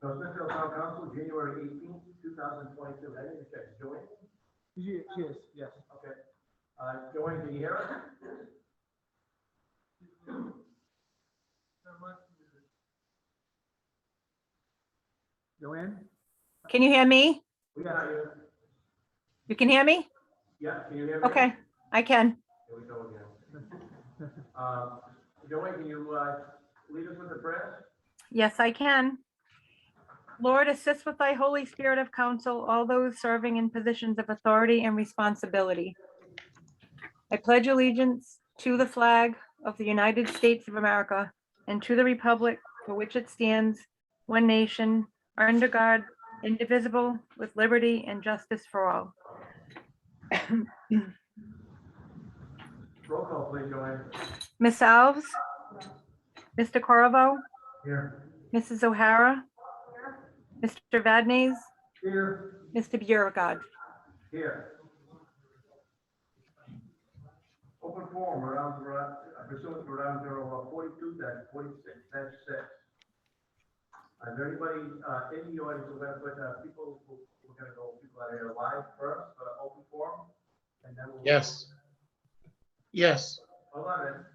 So Smithfield Town Council, January 18th, 2022. I need to check. Joanne? She is, yes. Okay. Joanne, can you hear us? Joanne? Can you hear me? We got you. You can hear me? Yeah, can you hear me? Okay, I can. Here we go again. Joanne, can you lead us with the prayer? Yes, I can. Lord, assist with thy Holy Spirit of counsel all those serving in positions of authority and responsibility. I pledge allegiance to the flag of the United States of America and to the republic for which it stands, one nation, under God, indivisible, with liberty and justice for all. Roll call, please, Joanne. Ms. Alves? Mr. Corvo? Here. Mrs. O'Hara? Mr. Vadnez? Here. Mr. Beauregard? Here. Open forum around pursuant to round 42-46-6. Is there anybody in the audience? We're going to put people out here live first, open forum, and then we'll. Yes. Yes. Hold on, then.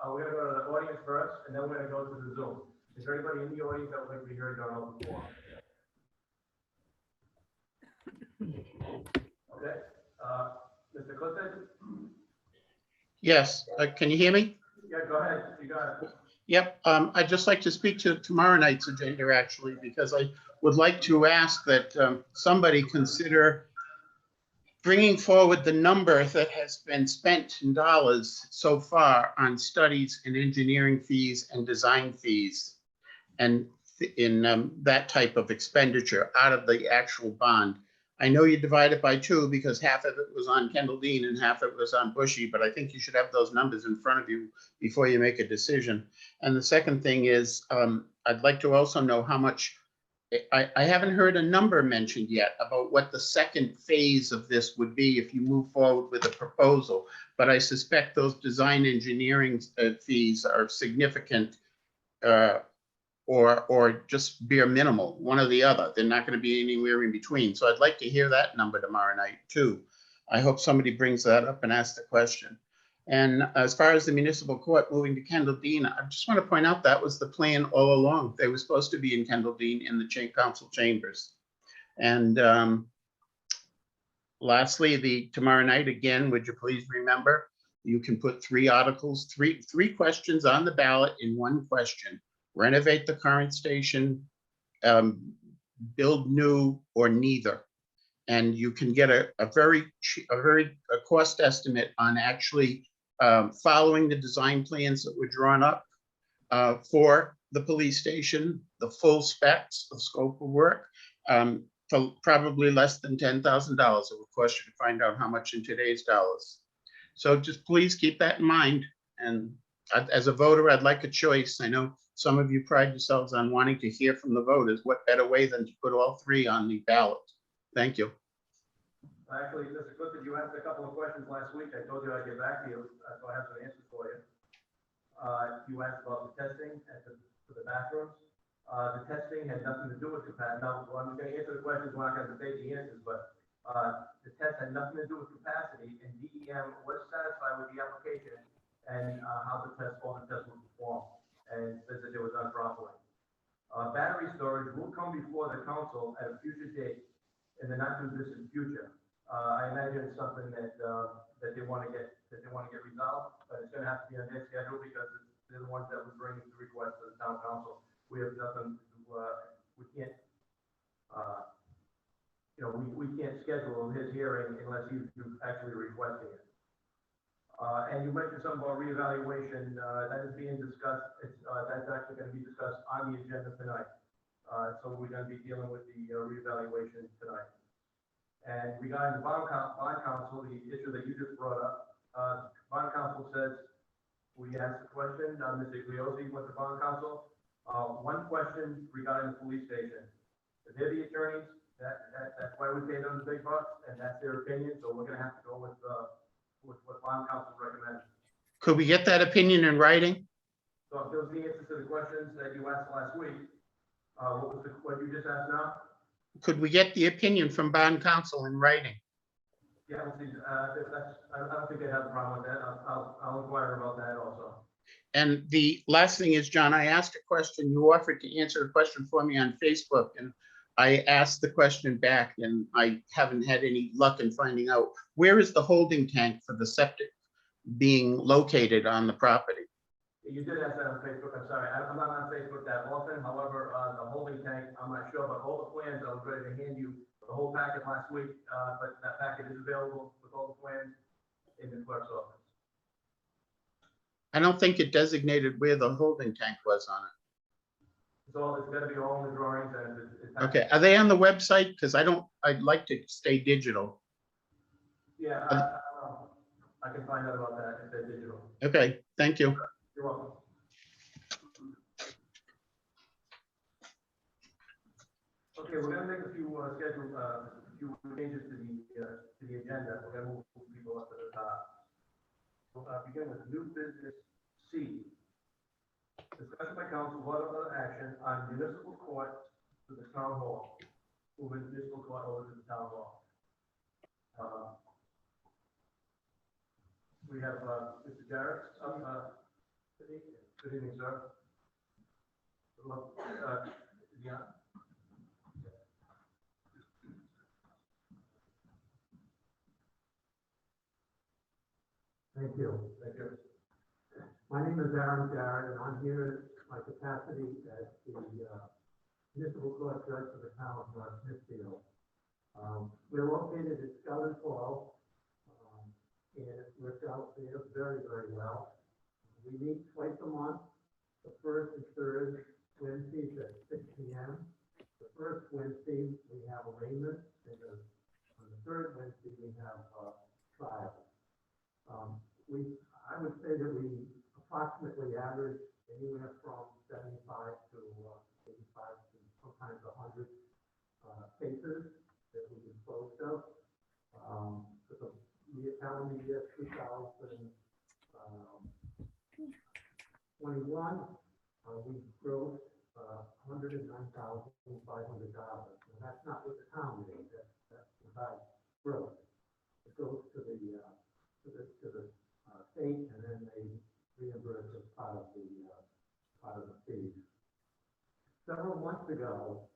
We're going to go to the audience first, and then we're going to go to the Zoom. Is there anybody in the audience that would like to be heard on open forum? Okay. Mr. Clifton? Yes. Can you hear me? Yeah, go ahead. You got it. Yep. I'd just like to speak to tomorrow night's agenda, actually, because I would like to ask that somebody consider bringing forward the number that has been spent in dollars so far on studies and engineering fees and design fees and in that type of expenditure out of the actual bond. I know you divide it by two because half of it was on Kendall Dean and half of it was on Bushy, but I think you should have those numbers in front of you before you make a decision. And the second thing is, I'd like to also know how much, I haven't heard a number mentioned yet about what the second phase of this would be if you move forward with a proposal. But I suspect those design engineering fees are significant or just bare minimal, one or the other. They're not going to be anywhere in between. So I'd like to hear that number tomorrow night too. I hope somebody brings that up and asks the question. And as far as the municipal court moving to Kendall Dean, I just want to point out that was the plan all along. They were supposed to be in Kendall Dean in the council chambers. And lastly, tomorrow night, again, would you please remember, you can put three articles, three questions on the ballot in one question. Renovate the current station, build new, or neither. And you can get a cost estimate on actually following the design plans that were drawn up for the police station, the full specs, the scope of work, for probably less than $10,000. It would cost you to find out how much in today's dollars. So just please keep that in mind. And as a voter, I'd like a choice. I know some of you pride yourselves on wanting to hear from the voters. What better way than to put all three on the ballot? Thank you. Actually, Mr. Clifford, you asked a couple of questions last week. I told you I'd get back to you, so I have some answers for you. You asked about the testing for the bathrooms. The testing had nothing to do with capacity. Now, I'm going to answer the questions. We're not going to debate the answers, but the test had nothing to do with capacity, and DEM was satisfied with the application and how all the tests were performed, and said that it was done properly. Battery storage will come before the council at a future date in the not too distant future. I imagine it's something that they want to get resolved, but it's going to have to be on their schedule because they're the ones that would bring the request to the town council. We have nothing to, we can't, we can't schedule his hearing unless he's actually requesting it. And you mentioned something about reevaluation. That is being discussed. That's actually going to be discussed on the agenda tonight. So we're going to be dealing with the reevaluation tonight. And regarding the bond council, the issue that you just brought up, bond council says, we asked the question, Mr. Gliosi went to bond council. One question regarding the police station. They're the attorneys. That's why we pay them the big bucks, and that's their opinion. So we're going to have to go with what bond council recommends. Could we get that opinion in writing? So if those are the answers to the questions that you asked last week, What you just asked now? Could we get the opinion from bond counsel in writing? Yeah, we'll see, I don't think they have a problem with that, I'll inquire about that also. And the last thing is, John, I asked a question, you offered to answer a question for me on Facebook, and I asked the question back, and I haven't had any luck in finding out, where is the holding tank for the septic being located on the property? You did ask that on Facebook, I'm sorry, I'm not on Facebook that often, however, the holding tank, I'm not sure, but all the plans, I was ready to hand you the whole packet last week, but that packet is available with all the plans in the clerk's office. I don't think it designated where the holding tank was on it. So it's gotta be all in the drawings and it's. Okay, are they on the website? Because I'd like to stay digital. Yeah, I can find out about that if they're digital. Okay, thank you. You're welcome. Okay, we're gonna make a few changes to the agenda. We're gonna move people up to the top. We'll begin with new business C. Discussion by council, vote of other action on municipal court to the town hall. Moving municipal court over to the town hall. We have, Mr. Jarrett, good evening, sir. Hello, yeah. Thank you. Thank you. My name is Aaron Jarrett, and I'm here in my capacity as the municipal court judge for the town of Smithfield. We're located at Skelton Falls, and it works out there very, very well. We meet twice a month, the first and third Wednesdays at 6 p.m. The first Wednesday, we have arraignment, and on the third Wednesday, we have trial. I would say that we approximately average anywhere from 75 to 85 to sometimes 100 cases that we dispose of. For the calendar year 2021, we grossed $109,500. And that's not what the town did. That's about gross. It goes to the state, and then they reimburse as part of the fee. Several months ago,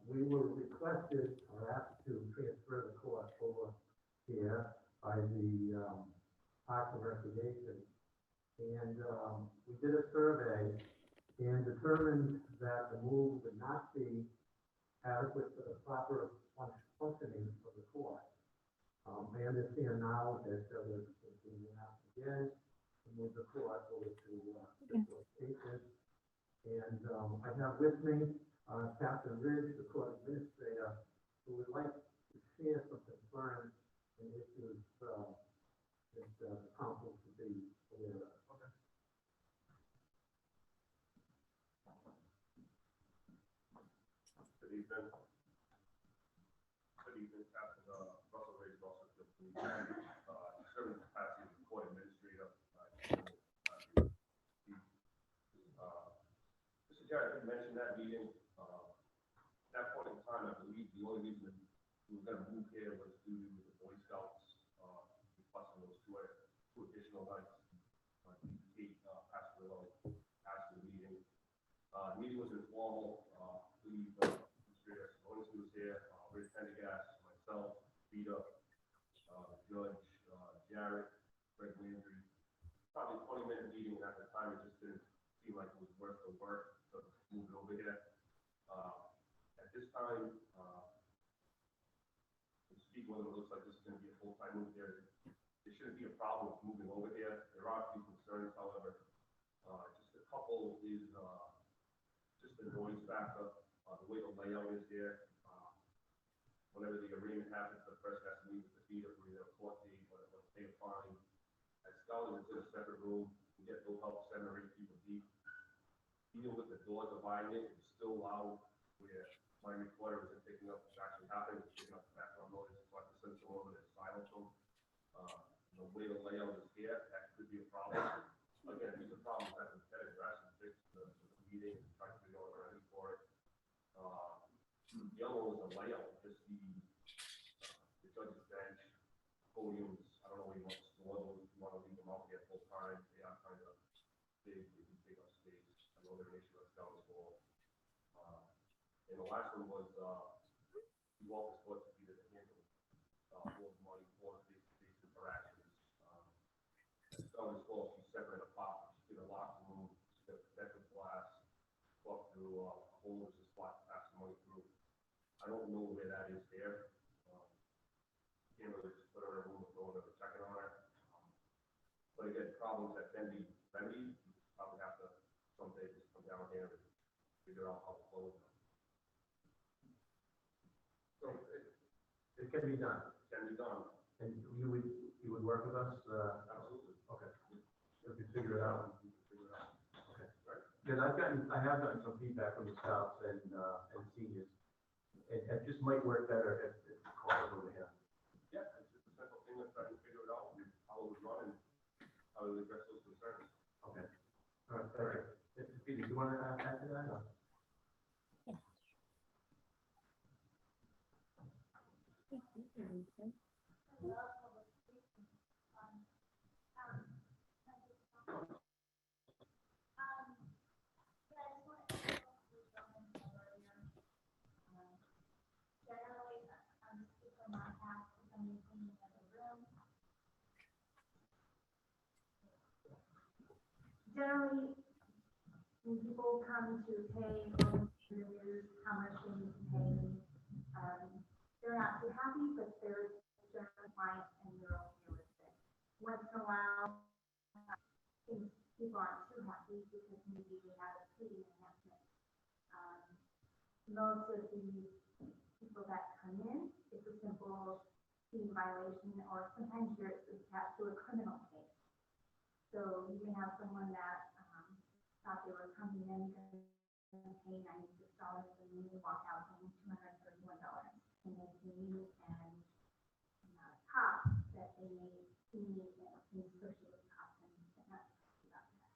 we were requested or asked to transfer the court over here by the Parks and Recreation, and we did a survey and determined that the move would not be adequate for the proper functioning of the court. I understand now that we're being asked again to move the court over to this location. And I have with me Captain Ridge, the court administrator, who would like to share some concerns and issues that the council should be aware of. Okay. Good evening. Good evening, Captain Russell Ridge, also serving the capacity of the court administrator. Mr. Jarrett had mentioned that meeting. At that point in time, I believe the only reason we were going to move here was due to the Boy Scouts requesting those two additional nights. Kate passed away after the meeting. The meeting was informal. The administrator was here. Rich Pendergast, myself, Peter, Judge Jarrett, Greg Landry. Probably a 20-minute meeting, and at the time it just didn't seem like it was worth the work to move it over here. At this time, speaking with them, it looks like this is going to be a full-time move here. There shouldn't be a problem with moving over here. There are a few concerns, however. Just a couple is just the noise factor, the way the layout is here. Whenever the arraignment happens, the person has to meet with the theater for either a court date or pay a fine. At Scully, it's in a separate room. You get no help, 7 or 8 people deep. Even with the door dividing it, it's still loud. Where my recorder isn't picking up what's actually happening, it's picking up the background noise. So I have to send someone over to silence them. The way the layout is here, that could be a problem. Again, these are problems that have been addressed and fixed the meeting and trying to figure out what we're ready for it. The other one was a layout, just the judge's bench, podiums, I don't know where you want to store those, if you want to leave them out there full time, they are kind of big, they do take up space. I know they're an issue at Down's Hall. And the last one was, you want the sport to be the handle, more money, more face-to-face interactions. Down's Hall, she's separate apart, she did a locker room, she did a protective glass, walk through, holes, a spot, pass the money through. I don't know where that is there. Can't really just put her in a room and go in and check it on her. But again, problems that can be remedied, you probably have to someday just come down here and figure out how to close them. So it can be done, Can be done, and you would work with us, absolutely. okay. If you figure it out. You can figure it out. Okay. Right. Because I have gotten some feedback from the scouts and seniors. It just might work better if it's called over here. Yeah, it's just a simple thing of trying to figure it out, and how it was run, and how to address those concerns. Okay. All right, thank you. Peter, do you want to add to that? Or? Generally, when people come to pay renews how much they need to pay, they're not too happy, but they're generally compliant and they're okay with it. Once in a while, people aren't too happy because maybe they have a fee enhancement. Most of the people that come in, it's a simple fee violation, or sometimes it's attached to a criminal case. So you may have someone that thought they were coming in and pay $96 and then they walk out paying $231. And they see and cops that they may see in associated costs and not about that.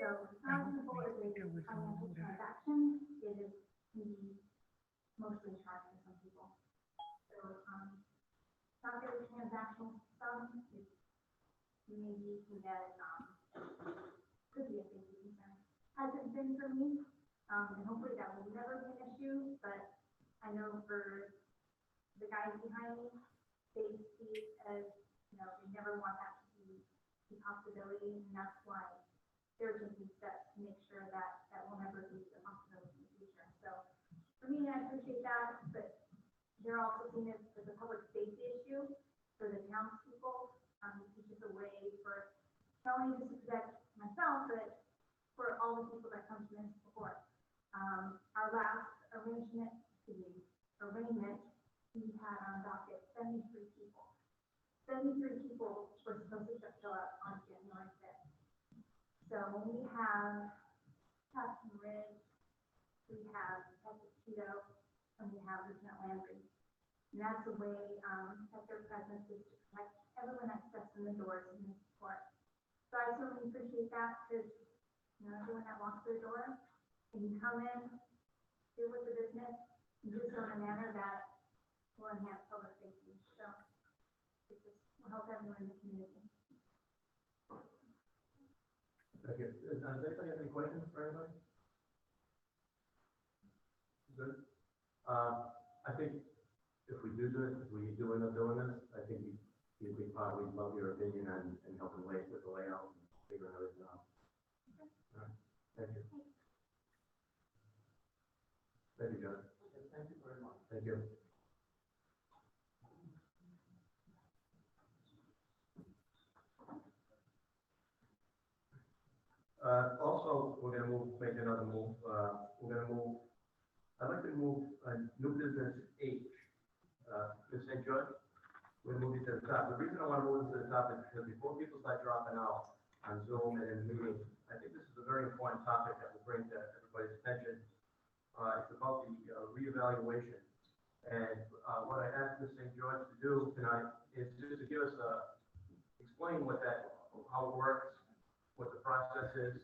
So how simple is a financial transaction? It is mostly charged for some people. So not very transactional sum. Maybe that could be a safety concern. Hasn't been for me, and hopefully that will never be an issue, but I know for the guys behind me, they see it as, we never want that to be a possibility, and that's why they're taking steps to make sure that that will never be a possibility in the future. So for me, I appreciate that, but they're also seeing it as a public safety issue for the townspeople. It's just a way for not only just to protect myself, but for all the people that come to Municipal Court. Our last arraignment, we had on docket 73 people. 73 people were supposed to show up on January 5th. So when we have Captain Ridge, we have Detective Tito, and we have Lieutenant Landry. And that's the way that their presence is to protect everyone that steps in the doors in this court. So I certainly appreciate that, because everyone that walks through the door, and you come in, deal with the business, and do so in a manner that will enhance public safety. So it just will help everyone in the community. Thank you. Does anybody have any questions for anybody? Good. I think if we do this, if we do end up doing this, I think we probably love your opinion and helping with the layout and figuring everything out. All right. Thank you. Thank you, John. Thank you very much. Thank you. Also, we're gonna make another move. I'd like to move new business H. Ms. St. George, we're gonna move you to the top. The reason I want to move it to the top is because before people start dropping out on Zoom and in meetings, I think this is a very important topic that will bring to everybody's attention. It's about the reevaluation. And what I asked Ms. St. George to do tonight is just to give us explain how it works, what the process is.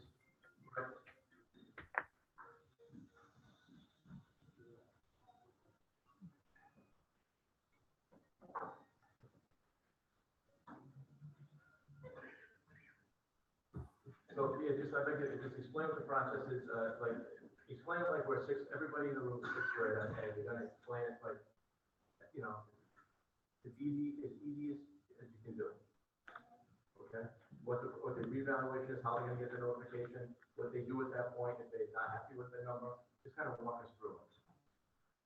yeah, just, I'd like to just explain what the process is, like, explain it like we're everybody in the room is sixth grade, okay, we're gonna explain it like, you know, as easy as you can do. Okay, what the revaluation is, how they're gonna get the notification, what they do at that point, if they're not happy with the number, just kind of walk us through it.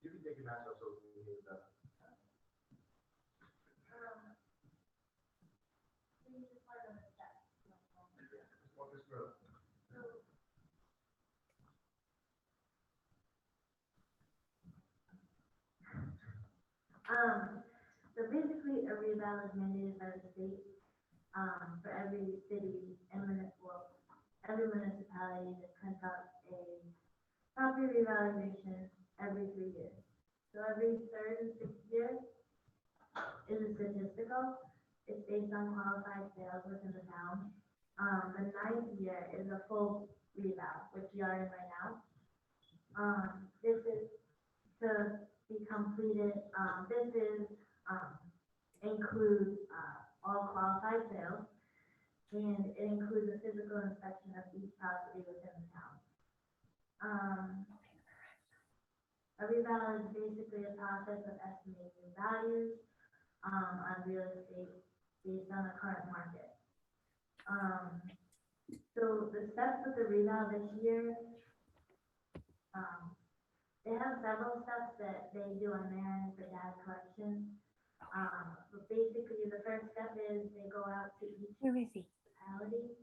You can take your mask off so we can hear better. Just walk us through it. So basically, a rebound is mandated by the state, for every city and every municipality that conducts a property revaluation every 3 years. So every third and sixth year is a statistical, it's based on qualified sales within the town. The ninth year is a full reval, which we are in right now. This is to be completed, includes, all qualified sales, and it includes a physical inspection of each property within the town. A reval is basically a process of estimating values, on real estate based on the current market. So the steps of the reval this year, they have several steps that they do on their end for data collection. But basically, the first step is they go out to each Where is he? municipality.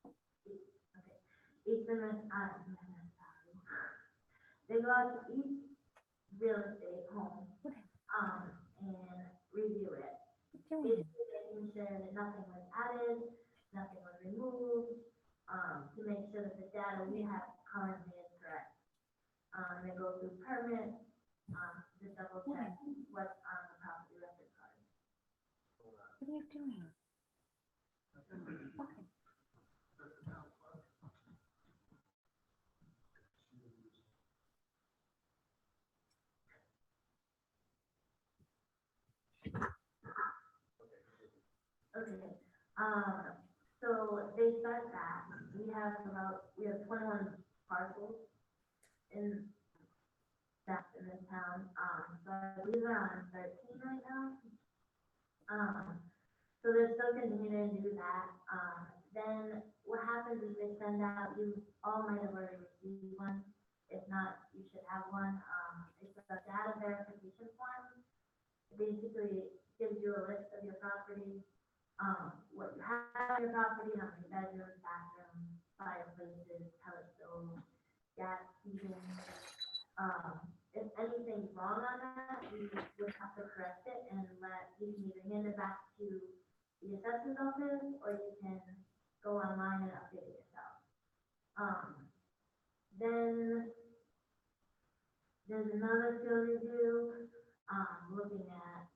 Okay, each municipality. They go out to each real estate home, and review it. Basically, making sure that nothing was added, nothing was removed, to make sure that the data we have currently is correct. They go through permits, to double check what's on the property record card. What are you doing? Okay. Okay, so they start that, we have 21 parcels in this town, so I believe we're on 13 right now. So they're still continuing to do that, then what happens is they send out, you all might have already received one, if not, you should have one, it's a data verification form. It basically gives you a list of your property, what you have in your property, how many bedrooms, bathrooms, fireplaces, pellet stove, gas heating. If anything's wrong on that, you would have to correct it and you can either hand it back to the assessor's office or you can go online and update it yourself. Then there's another field review, looking at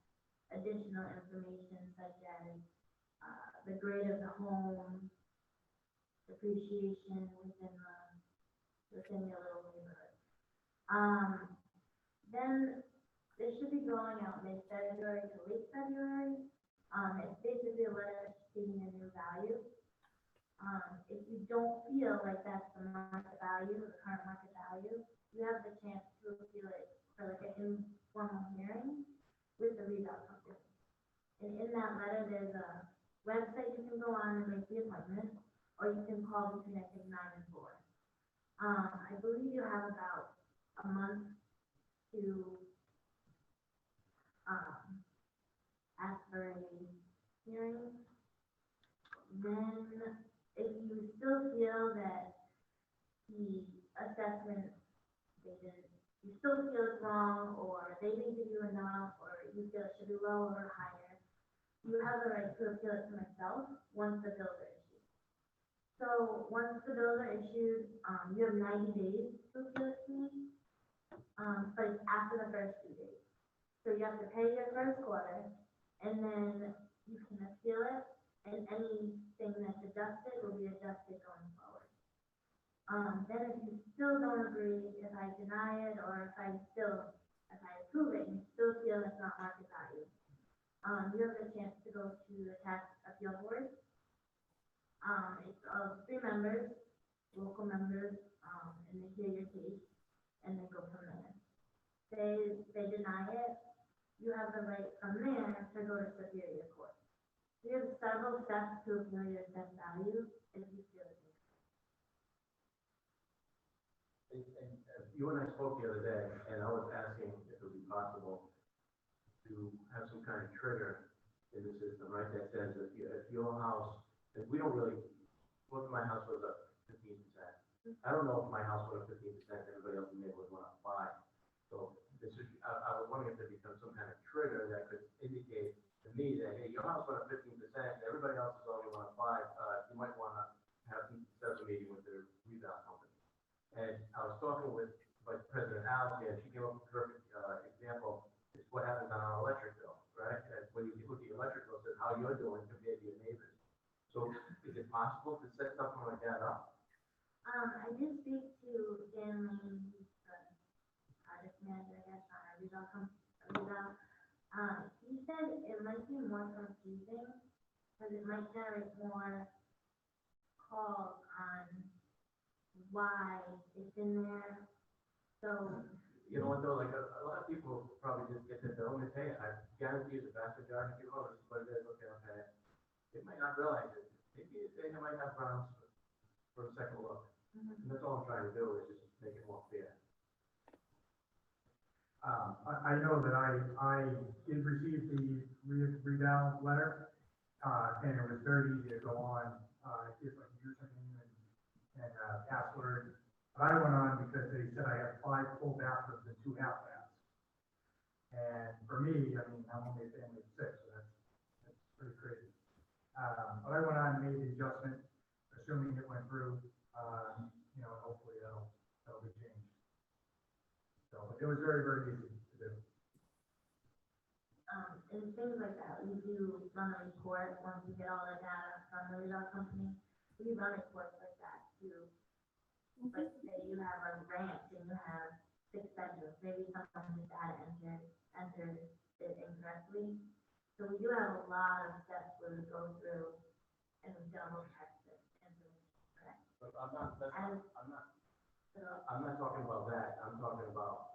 additional information such as the grade of the home, depreciation within your little neighborhood. Then this should be going out mid-February to late February. It's basically a letter stating a new value. If you don't feel like that's the market value, the current market value, you have the chance to appeal it for like an informal hearing with the reval company. And in that letter, there's a website you can go on and make the appointment, or you can call between I think 9 and 4. I believe you have about a month to ask for a hearing. Then, if you still feel that the assessment, you still feel it's wrong, or they didn't give you enough, or you feel it should be lower or higher, you have the right to appeal it to myself once the bills are issued. So once the bills are issued, you have 90 days to appeal it to me, but it's after the first 2 days. So you have to pay your first quarter, and then you can appeal it, and anything that's adjusted will be adjusted going forward. Then if you still don't agree, if I deny it, or if I approve it, and you still feel it's not market value, you have the chance to go to the tax appeal board. It's of 3 members, local members, and they hear your case, and they go from there. They deny it, you have the right from there to go to Superior Court. You have several steps to appeal your assessed value if you feel it. And you and I spoke the other day, and I was asking if it would be possible to have some kind of trigger in the system, right, that says if your house, if we don't really, what if my house was up 15%? I don't know if my house went up 15%, everybody else in the neighborhood went up 5. So this is, I was wondering if there becomes some kind of trigger that could indicate to me that, hey, your house went up 15%, everybody else is only went up 5, you might want to have a meeting with the Rebound company. And I was talking with Vice President Al, and she gave up a perfect example, is what happens on our electric bill, right? And when you look at the electric bill, it says how you're doing compared to your neighbors. So is it possible to set something like that up? I did speak to Dan Lane, who's the project manager, I guess, on our Rebound. He said it might be more confusing, because it might generate more calls on why it's in there. So, You know what though, like a lot of people probably just get their bill and they pay it. I guarantee you the vast majority of people, oh, this is what it is, okay, I'll pay it. They might not realize it. Maybe they might have grounds for a second look. And that's all I'm trying to do is just make it more fair. I know that I did receive the Rebound letter, and it was very easy to go on, just like username and password. But I went on because they said I have 5 full bathrooms and 2 half baths. And for me, I mean, I'm only a family of 6, so that's pretty crazy. But I went on and made the adjustment, assuming it went through, you know, hopefully that'll be changed. So it was very, very easy to do. and things like that, we do run a report once we get all the data from the Rebound company. We run reports like that too. Like say you have a ranch and you have 6 bedrooms, maybe someone just entered it incorrectly. So we do have a lot of steps where we go through and we double check this information, correct? But I'm not So, talking about that. I'm talking about,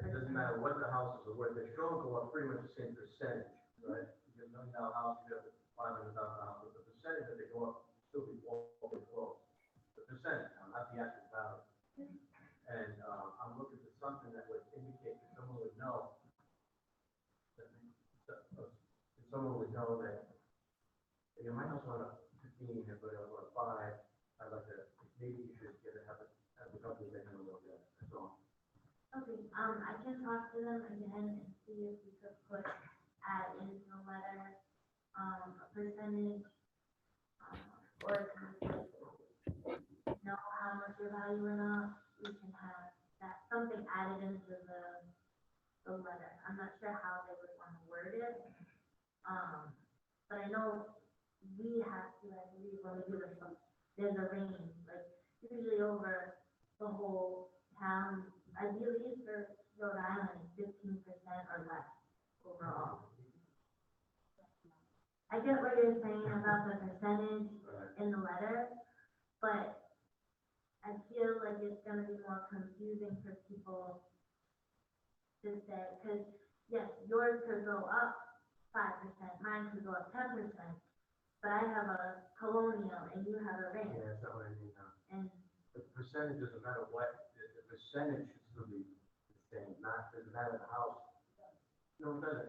it doesn't matter what the houses are worth, they should all go up pretty much the same percentage, right? You get $1 million house, you have a $500,000 house, but the percentage that they go up still be all close. The percentage, not the actual value. And, I'm looking for something that would indicate that someone would know. Someone would know that, you know, my house went up 15, everybody else went up 5. I'd like to, maybe you should get have the company take a look at it, that's all. okay, I can talk to them again and see if we could add in the letter, a percentage, or if we know how much your value went up, we can have that, something added into the letter. I'm not sure how they would want to word it. But I know we have to, I believe, when we do this, there's a range, like usually over the whole town, ideally for Rhode Island, 15% or less overall. I get what you're saying about the percentage in the letter, but I feel like it's gonna be more confusing for people to say, because yes, yours could go up 5%, mine could go up 10%, but I have a colonial and you have a ranch. Yeah, that's not what I mean now. And The percentage doesn't matter what, the percentage should still be the same, doesn't matter the house. No, it doesn't,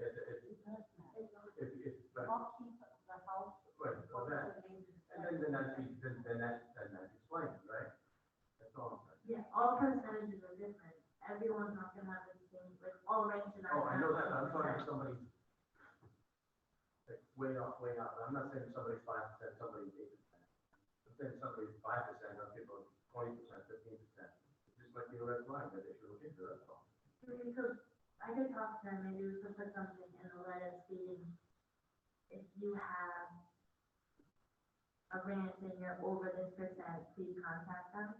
but. I'll keep the house. Right, well, that, and then that's explained, right? That's all I'm saying. yeah, all percentages are different. Everyone's not gonna have the same, like all ranches are. Oh, I know that, I'm talking to somebody like way off, I'm not saying somebody's 5%, somebody's 8%. I'm saying somebody's 5%, other people are 20%, 15%. It just might be a red flag that they should look into, that's all. Because I could talk to them, maybe we could put something in the letter stating if you have a ranch and you're over this percent, please contact them.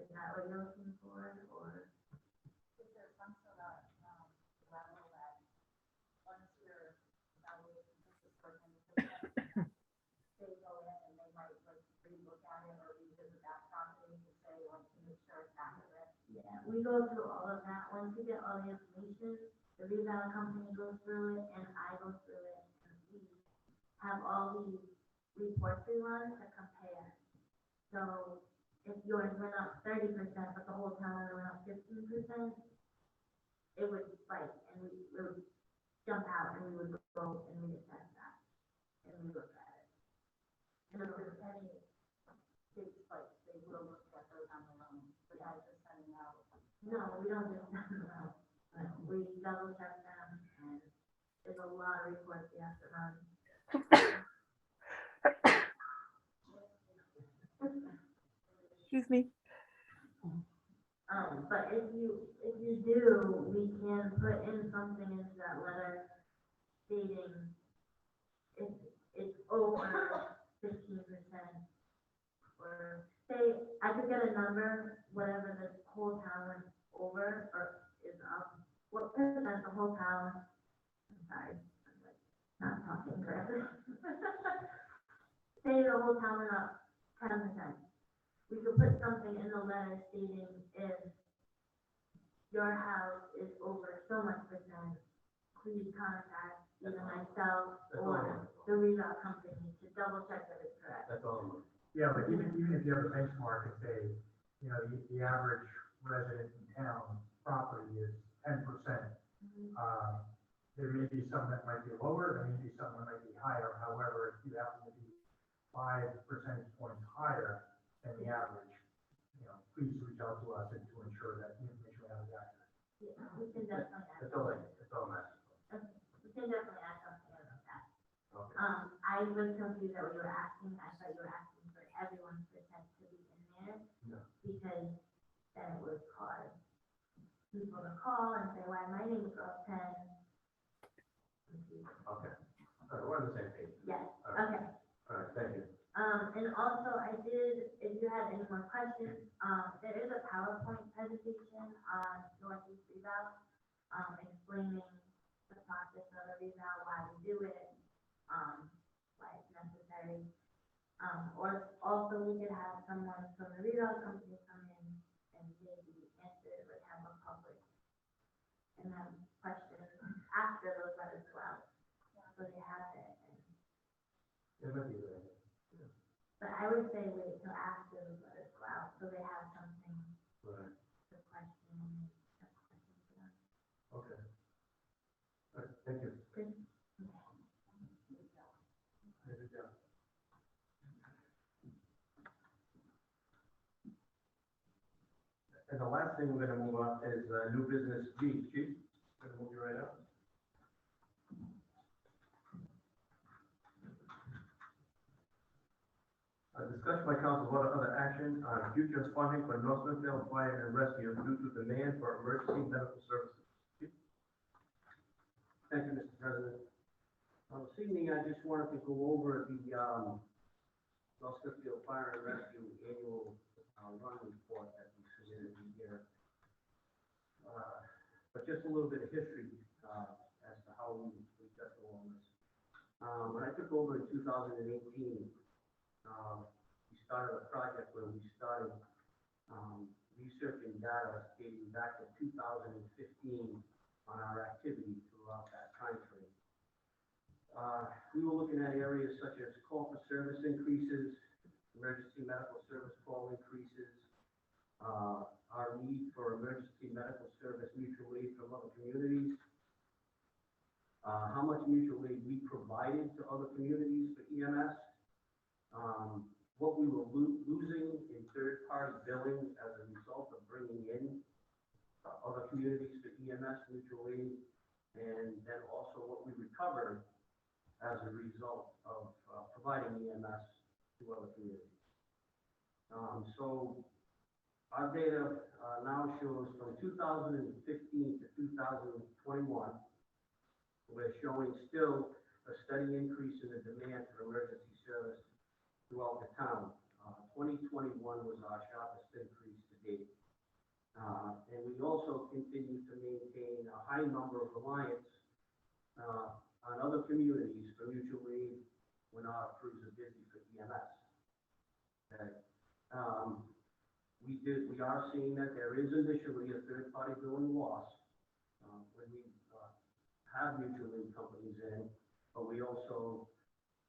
Is that what you're looking for, or? Is there some sort of, level that once your evaluation is certain, they go in and they might like Yeah, we go through all of that. Once we get all the information, the rebound company goes through it and I go through it. And we have all these reports we run to compare. So if yours went up 30%, but the whole town only went up 15%, it would spike and it would jump out and we would go and reassess that. And we look at it. And if there's any big spikes, they will look at those on their own, without just sending out. No, we don't just send them out. We double check them and there's a lot of reports we have to run. Excuse me. But if you do, we can put in something into that letter stating if it's over 15%. Or say, I could get a number, whatever the whole town went over or is up, what percent the whole town, I'm sorry, I'm like not talking correctly. Say the whole town went up 10%. We could put something in the letter stating if your house is over so much percent, please contact either myself or the rebound company to double check that it's correct. That's all. Yeah, but even if you have a benchmark and say, you know, the average resident in town property is 10%. There may be some that might be lower, there may be some that might be higher. However, if you happen to be 5 percentage points higher than the average, you know, please reach out to us and to ensure that the information we have is accurate. Yeah, we can definitely add That's all, something. that's all I'm asking. Okay, we can definitely add something about that. Okay. I was confused that what you were asking, I thought you were asking for everyone's percent to be in there. No. Because then it would cause people to call and say, why my name is up 10. Okay. All right, we're on the same page. Yes, All right. okay. All right, thank you. And also I did, if you had any more questions, there is a PowerPoint presentation on Northeast Rebound, explaining the process of the rebound, why we do it, why it's necessary. Or also we could have someone from the rebound company come in and maybe answer, like have a public and have questions after those letters go out. So they have it. It might be good. But I would say wait till after the letters go out, so they have something Right, to question. okay. All right, thank you. Good. Good job. And the last thing we're gonna move on is, new business G. Chief, gonna move you right up. Discussion by council vote on other action on future funding for North Smithfield Fire and Rescue due to demand for emergency medical services. Thank you, Mr. President. This evening, I just wanted to go over the, North Smithfield Fire and Rescue Annual, Run Report that we submitted every year. But just a little bit of history, as to how we got to all this. When I took over in 2018, we started a project where we started, researching data dating back to 2015 on our activity throughout that time frame. We were looking at areas such as call for service increases, emergency medical service call increases, our need for emergency medical service mutual aid from other communities, how much mutual aid we provided to other communities for EMS, what we were losing in third-party billing as a result of bringing in other communities for EMS mutual aid, and then also what we recovered as a result of providing EMS to other communities. So our data now shows from 2015 to 2021, we're showing still a steady increase in the demand for emergency service throughout the town. 2021 was our sharpest increase to date. And we also continue to maintain a high number of reliance on other communities for mutual aid when our crews are busy for EMS. Okay. We we are seeing that there is initially a third-party billing loss, when we, have mutual aid companies in, but we also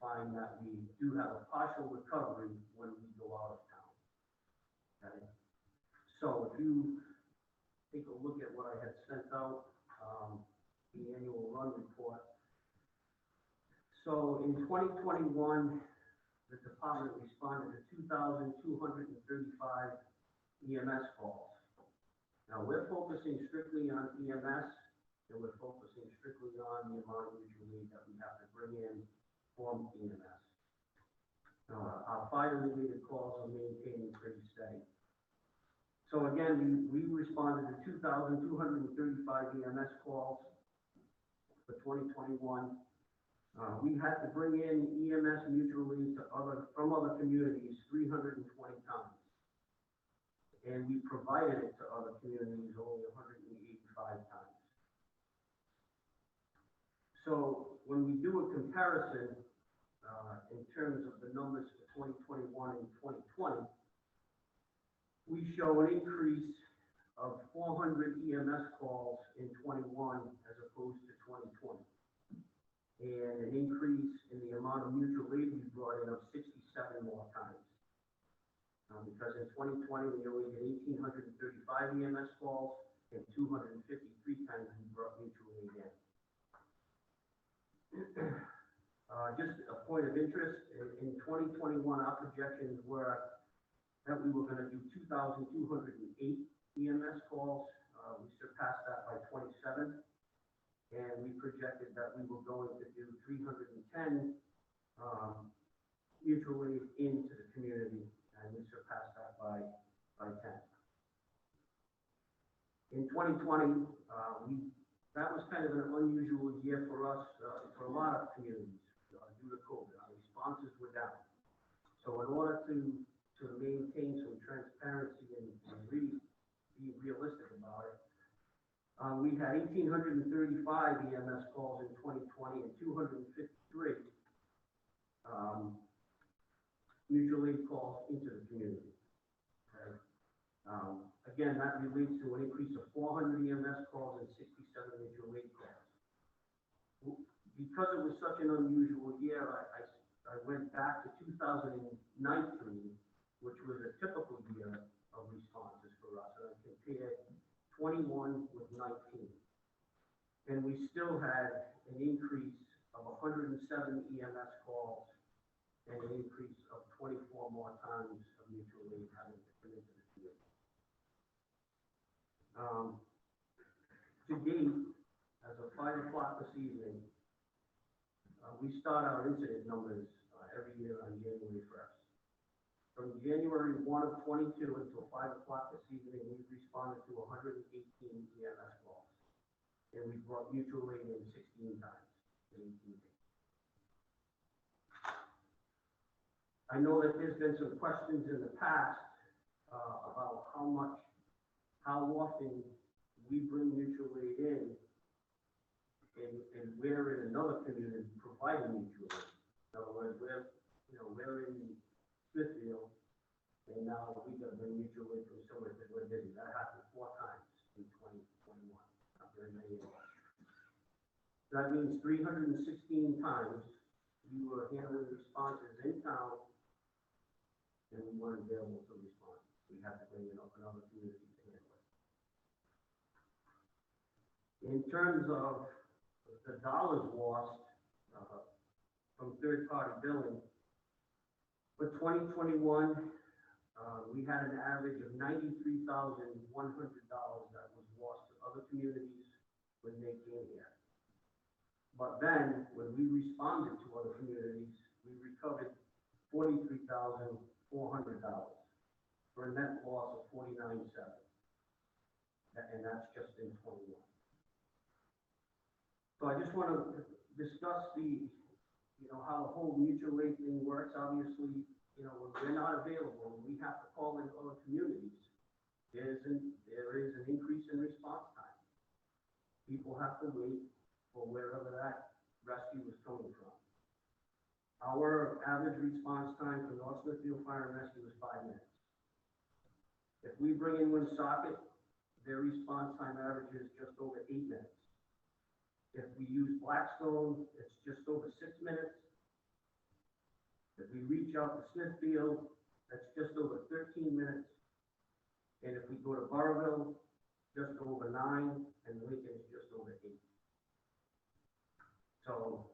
find that we do have a partial recovery when we go out of town. Okay? So if you take a look at what I had sent out, the annual run report. So in 2021, the department responded to 2,235 EMS calls. Now, we're focusing strictly on EMS, and we're focusing strictly on the amount of mutual aid that we have to bring in from EMS. Our fire-related calls are maintaining pretty steady. So again, we responded to 2,235 EMS calls for 2021. We had to bring in EMS mutual aid from other communities 320 times. And we provided it to other communities only 185 times. So when we do a comparison, in terms of the numbers for 2021 and 2020, we show an increase of 400 EMS calls in 21 as opposed to 2020. And an increase in the amount of mutual aid we brought in of 67 more times. Because in 2020, we only did 1,835 EMS calls and 253 times we brought mutual aid in. Just a point of interest, in 2021, our projections were that we were going to do 2,208 EMS calls. We surpassed that by 27. And we projected that we were going to do 310 mutual aid into the community, and we surpassed that by 10. In 2020, that was kind of an unusual year for us, for a lot of communities, due to COVID. Our responses were down. So in order to maintain some transparency and really be realistic about it, we had 1,835 EMS calls in 2020 and 253 mutual aid calls into the community. Okay. Again, that relates to an increase of 400 EMS calls and 67 mutual aid calls. Because it was such an unusual year, I went back to 2019, which was a typical year of responses for us, and I compared 21 with 19. And we still had an increase of 107 EMS calls and an increase of 24 more times of mutual aid having to come into the field. To date, as of 5 o'clock this evening, we start our incident numbers every year on January 1st. From January 1 of 22 until 5 o'clock this evening, we've responded to 118 EMS calls. And we brought mutual aid in 16 times in 18 days. I know that there's been some questions in the past about how often we bring mutual aid in, and we're in another community providing mutual aid. In other words, we're in Smithfield, and now we got to bring mutual aid from somewhere that we're busy. That happened 4 times in 2021, not very many years. That means 316 times we were handling responses in town, and we weren't available to respond. We had to bring in another community to handle it. In terms of the dollars lost from third-party billing, for 2021, we had an average of $93,100 that was lost to other communities when they came here. But then, when we responded to other communities, we recovered $43,400 for a net loss of $49,700. And that's just in 21. So I just want to discuss how the whole mutual aid thing works. Obviously, when we're not available, we have to call in other communities. There is an increase in response time. People have to wait for wherever that rescue is coming from. Our average response time for North Smithfield Fire and Rescue is 5 minutes. If we bring in Woonsocket, their response time average is just over 8 minutes. If we use Blackstone, it's just over 6 minutes. If we reach out to Smithfield, that's just over 13 minutes. And if we go to Burrville, just over 9, and Lincoln is just over 8. So,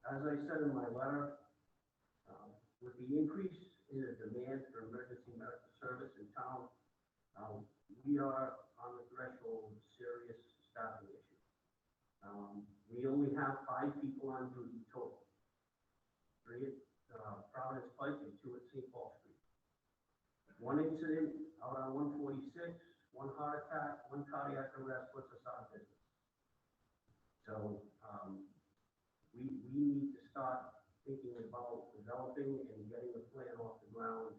as I said in my letter, with the increase in the demand for emergency medical service in town, we are on the threshold of serious staffing issues. We only have 5 people on duty total. 3 at Providence Pike and 2 at St. Paul Street. 1 incident out on 146, 1 heart attack, 1 cardiac arrest puts us out of business. So, we need to start thinking about developing and getting a plan off the ground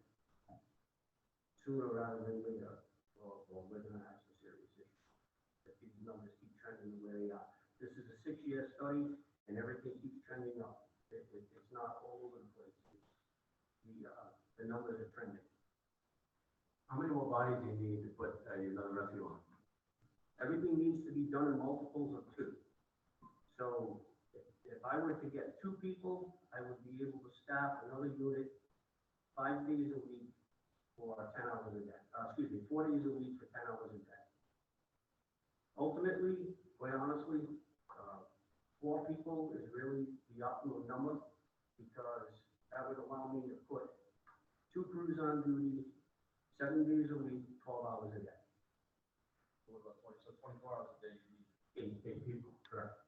sooner rather than later, or we're gonna have some serious issues. If these numbers keep trending the way they are. This is a 6-year study, and everything keeps trending up. It's not all over the place. The numbers are trending. How many more bodies do you need to put another rescue on? Everything needs to be done in multiples of 2. So if I were to get 2 people, I would be able to staff another unit 5 days a week for 10 hours a day. 4 days a week for 10 hours a day. Ultimately, quite honestly, 4 people is really the optimum number, because that would allow me to put 2 crews on duty 7 days a week, 12 hours a day. What about 24 hours a day, you need 8 people, correct.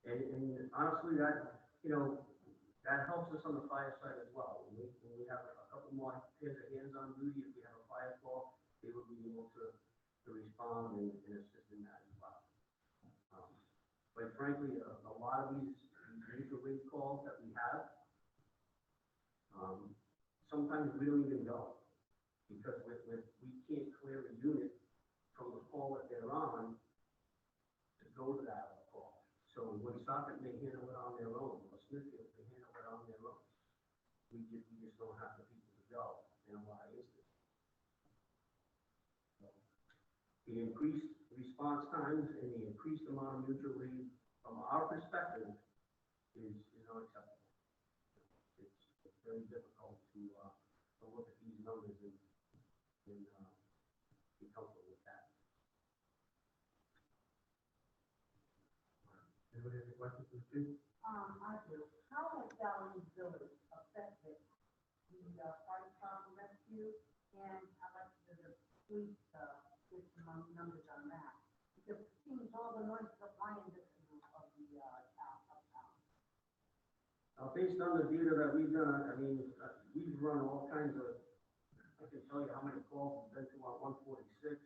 And honestly, that, that helps us on the fire side as well. When we have a couple more pairs of hands on duty, if we have a fire call, they will be able to respond and assist in that as well. Quite frankly, a lot of these mutual aid calls that we have, sometimes we don't even go, because we can't clear a unit from the call that they're on to go to that other call. So Woonsocket may handle it on their own, or Smithfield may handle it on their own. We just don't have the people to go in a lot of instances. So, the increased response times and the increased amount of mutual aid, from our perspective, is unacceptable. It's very difficult to look at these numbers and be comfortable with that. Anybody have any questions for the chief? I do. How has Darwin Village affected the fire department rescue? And I'd like to the police, get some numbers on that. Because it seems all the noise supply in this of the, uptown. Based on the data that we've done, I mean, we've run all kinds of, I can tell you how many calls we've been to on 146.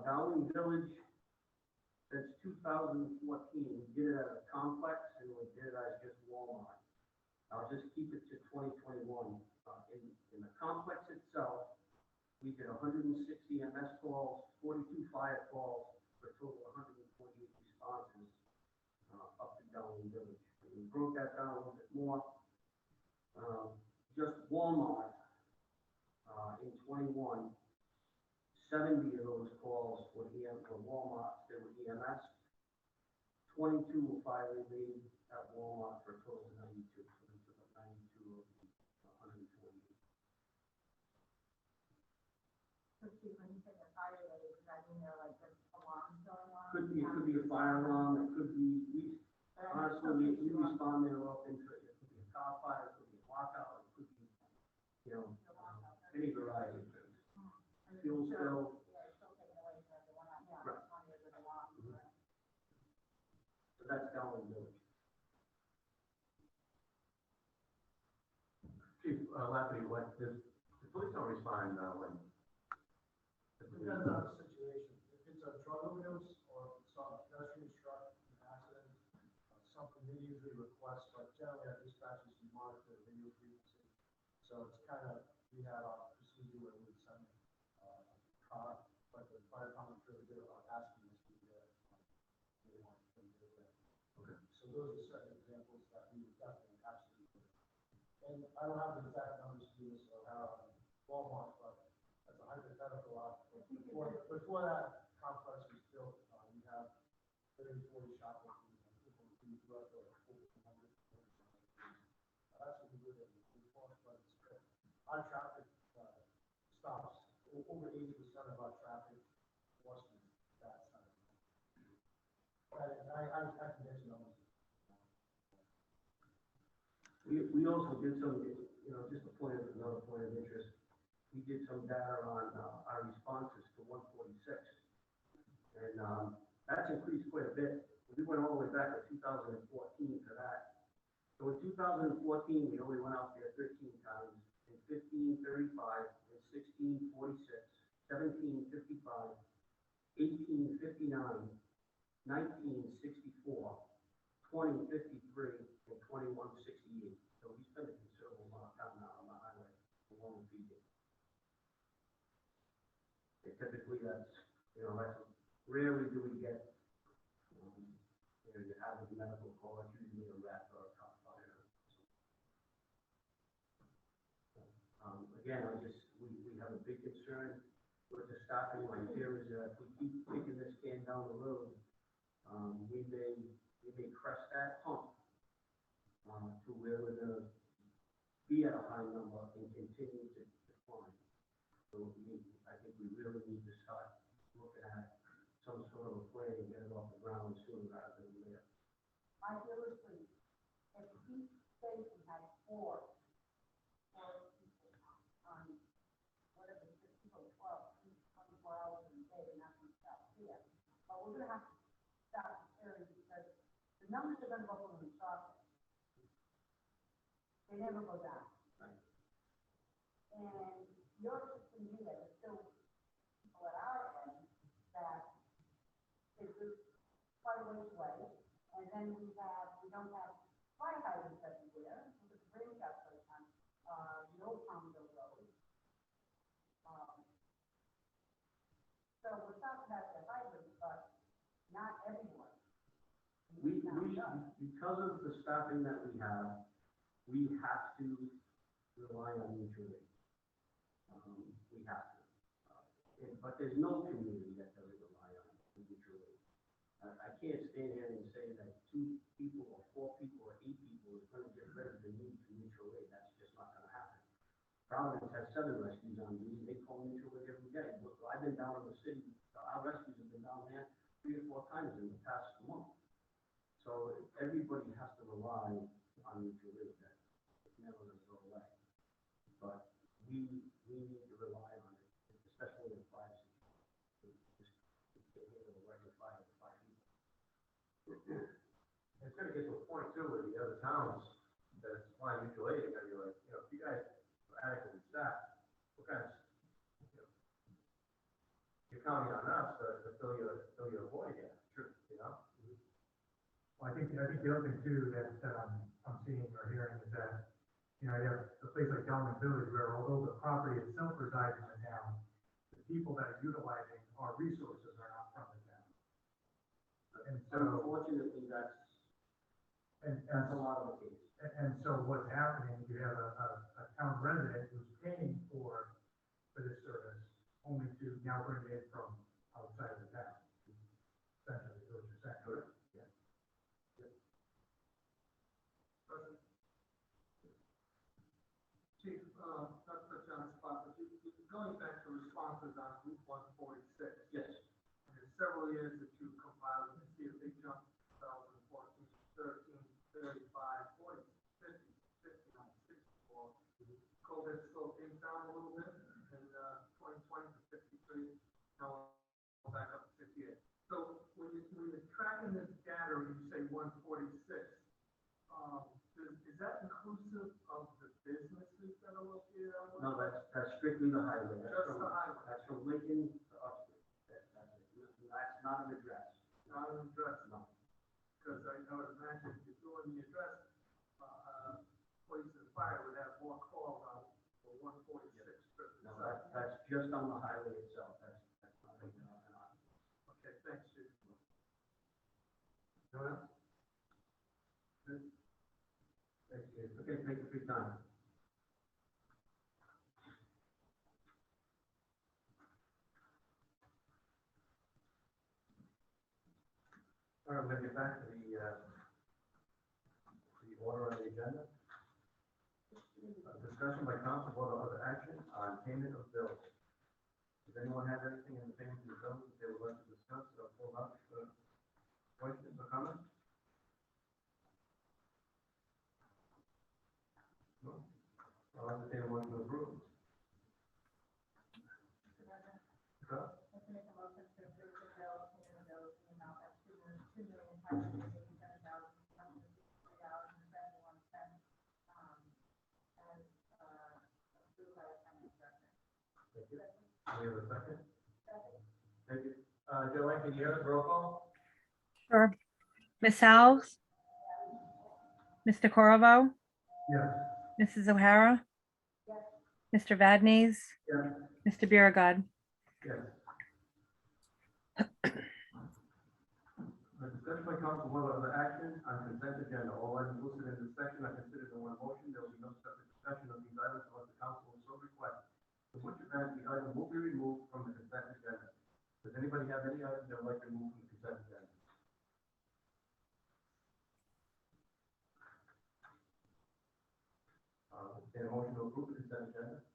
Dowling Village, since 2014, we did it as a complex, and we did it as just Walmart. I'll just keep it to 2021. In the complex itself, we did 160 MS calls, 42 fire calls, for a total of 128 responses up to Dowling Village. And we broke that down a little bit more. Just Walmart in 21, 70 of those calls were Walmart, they were EMS. 22 were fire related at Walmart for a total of 92. So we took up 92 of the 128. So Chief, when you say the fire related, does that mean there are like just alarms going on? It could be a fire alarm, it could be, honestly, we respond there often to, it could be a car fire, it could be a lockout, it could be, any variety of things. Fuel spill. Yeah, it's still taken away from everyone, yeah, Right. it's one of the alarms, right? So that's Dowling Village. Chief Lafferty, the police don't respond when. Depends on the situation. If it's a drug overdose or if it's on a pedestrian struck, an accident, something they usually request, but generally our dispatchers do monitor the radio frequency. So it's kind of, we have a procedure where we send a car, but the fire department's really good about asking us to do that. They want to do that. Okay. So those are certain examples that we would definitely absolutely. And I don't have the exact numbers to use, or how Walmart, but that's a hypothetical lot. Before that complex was built, we have 30, 40 shopping people who grew up there, 1,400. That's what we do in the forest, but it's good. Our traffic, stops, over 80% of our traffic washes that side. I can get you numbers. We also did some, just another point of interest. We did some data on, our responses to 146. And, that's increased quite a bit. We went all the way back to 2014 for that. So in 2014, we only went out there 13 times, in 15, 35, in 16, 46, 17, 55, 18, 59, 19, 64, 20, 53, and 21, 68. So we spent a considerable amount of time now on the highway along with PD. And typically that's rarely do we get, you have a medical call, it's usually a rat or a cop fire. Again, we have a big concern with the staffing. My fear is that if we keep kicking this can down the road, we may crest that hump to where we're gonna be at a high number and continue to decline. So I think we really need to start looking at some sort of a plan and get it off the ground sooner rather than later. I feel it's pretty, if each station had four people on, whatever, 6 or 12, 24 hours a day, and that's what stop here. But we're gonna have to stop this area because the numbers are gonna go from the top. They never go down. Right. And your system here, there's still people at our end that is quite a ways away. And then we don't have fire hydrants everywhere, with the bridge up sometimes, the old Palmville Road. So we're talking about the hydrants, but not everyone. Because of the staffing that we have to rely on mutual aid. We have to. But there's no community that doesn't rely on mutual aid. I can't stand here and say that 2 people or 4 people or 8 people is going to get rid of the need for mutual aid. That's just not going to happen. Providence has 7 rescues on duty. They call mutual aid every day. Look, I've been down in the city. Our rescues have been down there 3 or 4 times in the past month. So everybody has to rely on mutual aid. It's never going to go away. But we need to rely on it, especially in fire situations. Just can't handle a regular fire with 5 people. It's gonna get to a point too with the other towns that are supplying mutual aid, they're gonna be like, if you guys are adequately staffed, what kind of, you're counting on us to fill your void here, sure, Well, I think the other thing too that I'm seeing or hearing is that, you have a place like Delman Village where although the property itself resides in the town, the people that are utilizing our resources are not from the town. And so, Unfortunately, that's a lot of the case. and so what's happening, you have a town resident who's paying for this service only to now bring it in from outside of the town. Essentially, is what you're saying. Correct. Yeah. Chief, not to put you on the spot, but going back to responses on Route 146. Yes. And in several years that you compiled, you can see a big jump, 2014, 13, 35, 40, 50, 59, 64. COVID slowed things down a little bit in 2020 to 53, now we're back up to 58. So when you're tracking this data, and you say 146, is that inclusive of the businesses that are located on? No, that's strictly the highway. Just the highway. That's from Lincoln to Uxbridge. That's not an address. Not an address? No. Because I would imagine if you're doing the address, police and fire would have more calls on for 146. No, that's just on the highway itself. That's not an option. Okay, thanks, Chief. No one else? Good. Thanks, Dave. Okay, thank you for your time. All right, we're gonna get back to the order on the agenda. Discussion by council, vote or other action on payment of bills. Does anyone have anything in the payment of the bills that they would like to discuss or pull up, questions or comments? No? I'll entertain a motion to approve. Huh? Thank you. We have a second? Thank you. Joanne, can you hear us? Roll call? Sure. Ms. Alves? Mr. Corvo? Yes. Mrs. O'Hara? Mr. Vadnez, Yes. Mr. Biragad. Yes. Discussion by council, vote or other action on consent agenda. All items listed in this section are considered in one motion. There will be no separate discussion of these items unless the council will so request. In which event, the item will be removed from the consent agenda. Does anybody have any items they would like to remove from the consent agenda? Entertain a motion to approve the consent agenda.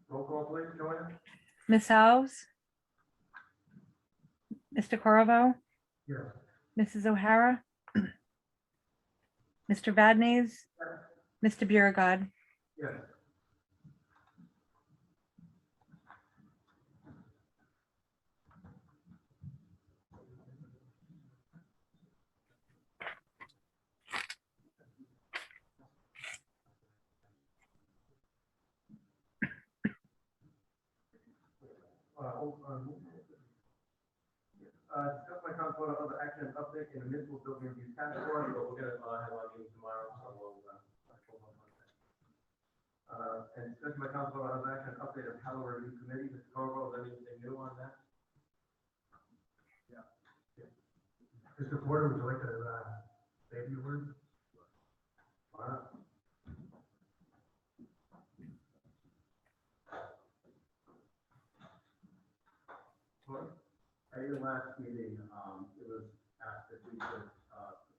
Roll call, please, Joanne? Ms. Alves? Mr. Corvo? Yes. Mrs. O'Hara? Mr. Vadnez, Mr. Biragad. Yes. Discuss my council vote on other action and update in the municipal building review task force, but we're gonna have our meeting tomorrow, so we'll hold on one second. And discuss my council vote on other action and update of Halloween review committee. Mr. Corvo, is anything new on that? Mr. Porter, would you like to, say a few words? Why not? At your last meeting, it was asked if we could,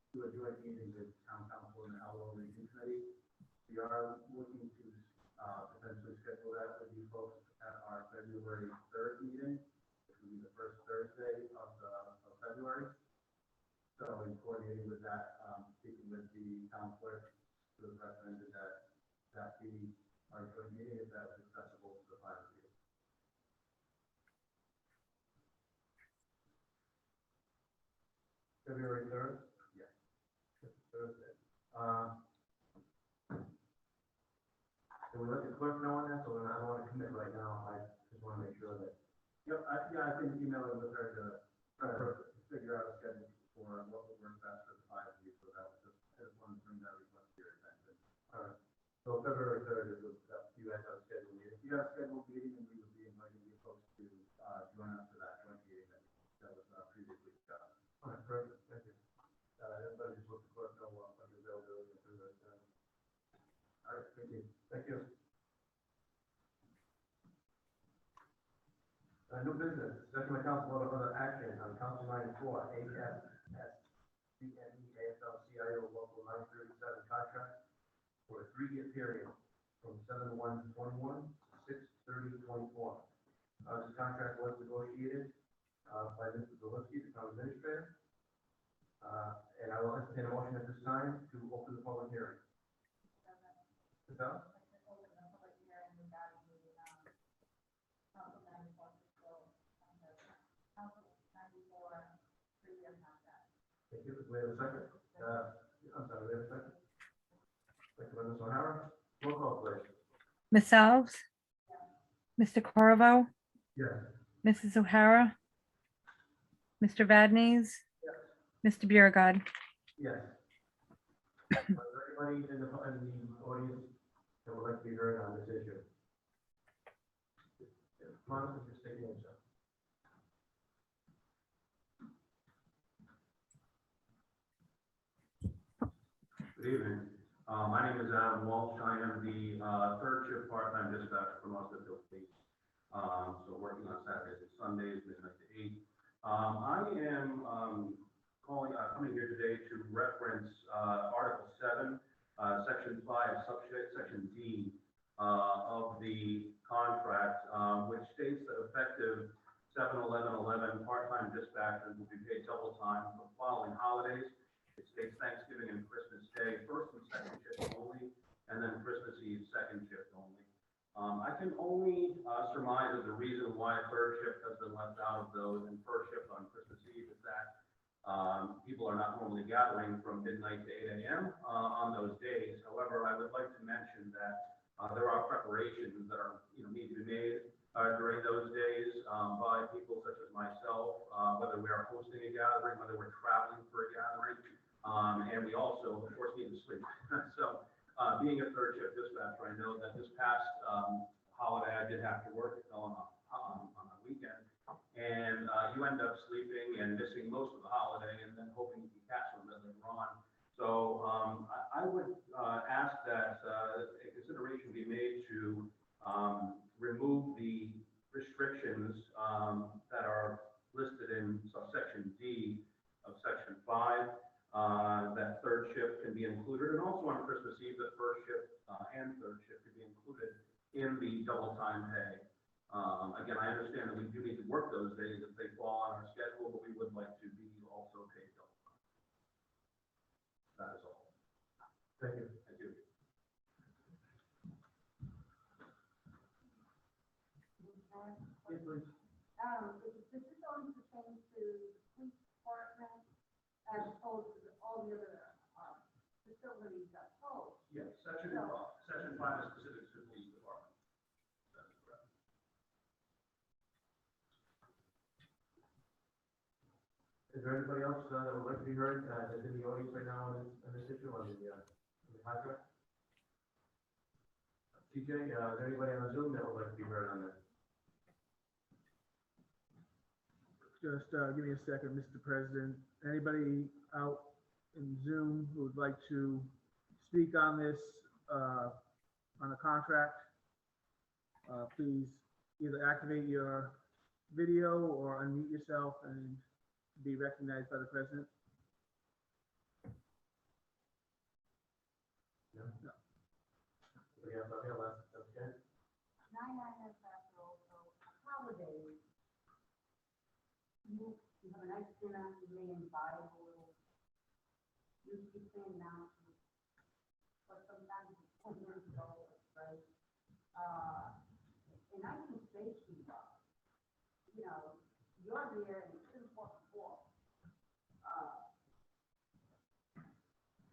do a joint meeting with town council and the Halloween review committee. We are looking to, potentially schedule that with you folks at our February 3rd meeting, which will be the first Thursday of February. So in coordinating with that, speaking with the town clerk, who has recommended that be our joint meeting, if that was accessible to the five of you. February 3rd? Yes. Thursday. Can we let the clerk know on that, so I don't want to commit right now, I just want to make sure that. Yep, I can email it with her to try to figure out a schedule for what would work best for the five of you, so that was just, I just wanted to bring that request to your attention. All right, so February 3rd is, you guys have a scheduled meeting. If you have a scheduled meeting, then we would be inviting you folks to, join us for that joint meeting that was previously discussed. All right, perfect, thank you. Everybody just let the clerk know what the availability is for that. All right, thank you. Thank you. New business, discussion by council vote of other action on council 94, AFL-CIO local 937 contract for a 3-year period from 7/1/21 to 6/30/24. This contract was negotiated, by Mr. Zalinski, the town administrator. And I will entertain a motion at this time to open the public hearing. Ms. Alves? Thank you. Do we have a second? I'm sorry, we have a second? Second by Ms. O'Hara. Roll call, please. Ms. Alves? Mr. Corvo? Yes. Mrs. O'Hara? Mr. Vadnez, Mr. Biragad. Yes. Is there anybody in the audience that would like to be heard on this issue? Come on, up and just take the answer. Good evening. My name is Adam Walsh. I am the third shift part-time dispatcher for Smithfield Police. So working on Saturdays Saturdays and Sundays, midnight to 8. I am coming here today to reference Article 7, Section 5, Subsection D of the contract, which states that effective 7/11/11, part-time dispatchers will be paid double time for the following holidays. It states Thanksgiving and Christmas Day, first and second shift only, and then Christmas Eve, second shift only. I can only surmise that the reason why third shift has been left out of those and first shift on Christmas Eve is that people are not normally gathering from midnight to 8 a.m. On those days. However, I would like to mention that there are preparations that are, need to be made during those days by people such as myself, whether we are hosting a gathering, whether we're traveling for a gathering, and we also, of course, need to sleep. So, being a third shift dispatcher, I know that this past holiday I did have to work on a weekend, and you end up sleeping and missing most of the holiday, and then hoping you can catch them later on. So I would ask that a consideration be made to remove the restrictions that are listed in subsection D of section 5, that third shift can be included, and also on Christmas Eve, the first shift and third shift can be included in the double time pay. Again, I understand that we do need to work those days if they fall on our schedule, but we would like to be also paid double time. That is all. Thank you. Thank you. Yes, please. This is only pertaining to the police department as opposed to all the other, facilities that closed. Yes, section 5 is specific to the police department. That is correct. Is there anybody else that would like to be heard, that's in the audience right now on this issue, on the contract? TJ, is there anybody on Zoom that would like to be heard on this? Just give me a second, Mr. President. Anybody out in Zoom who would like to speak on this, on the contract, please either activate your video or unmute yourself and be recognized by the president. No. Yeah, that's okay. 99 is after also holidays. You have a nice dinner, you may invite a little, you keep saying announcements, but sometimes it's 20 years ago, right? And I can say to you, you're there and it's important for,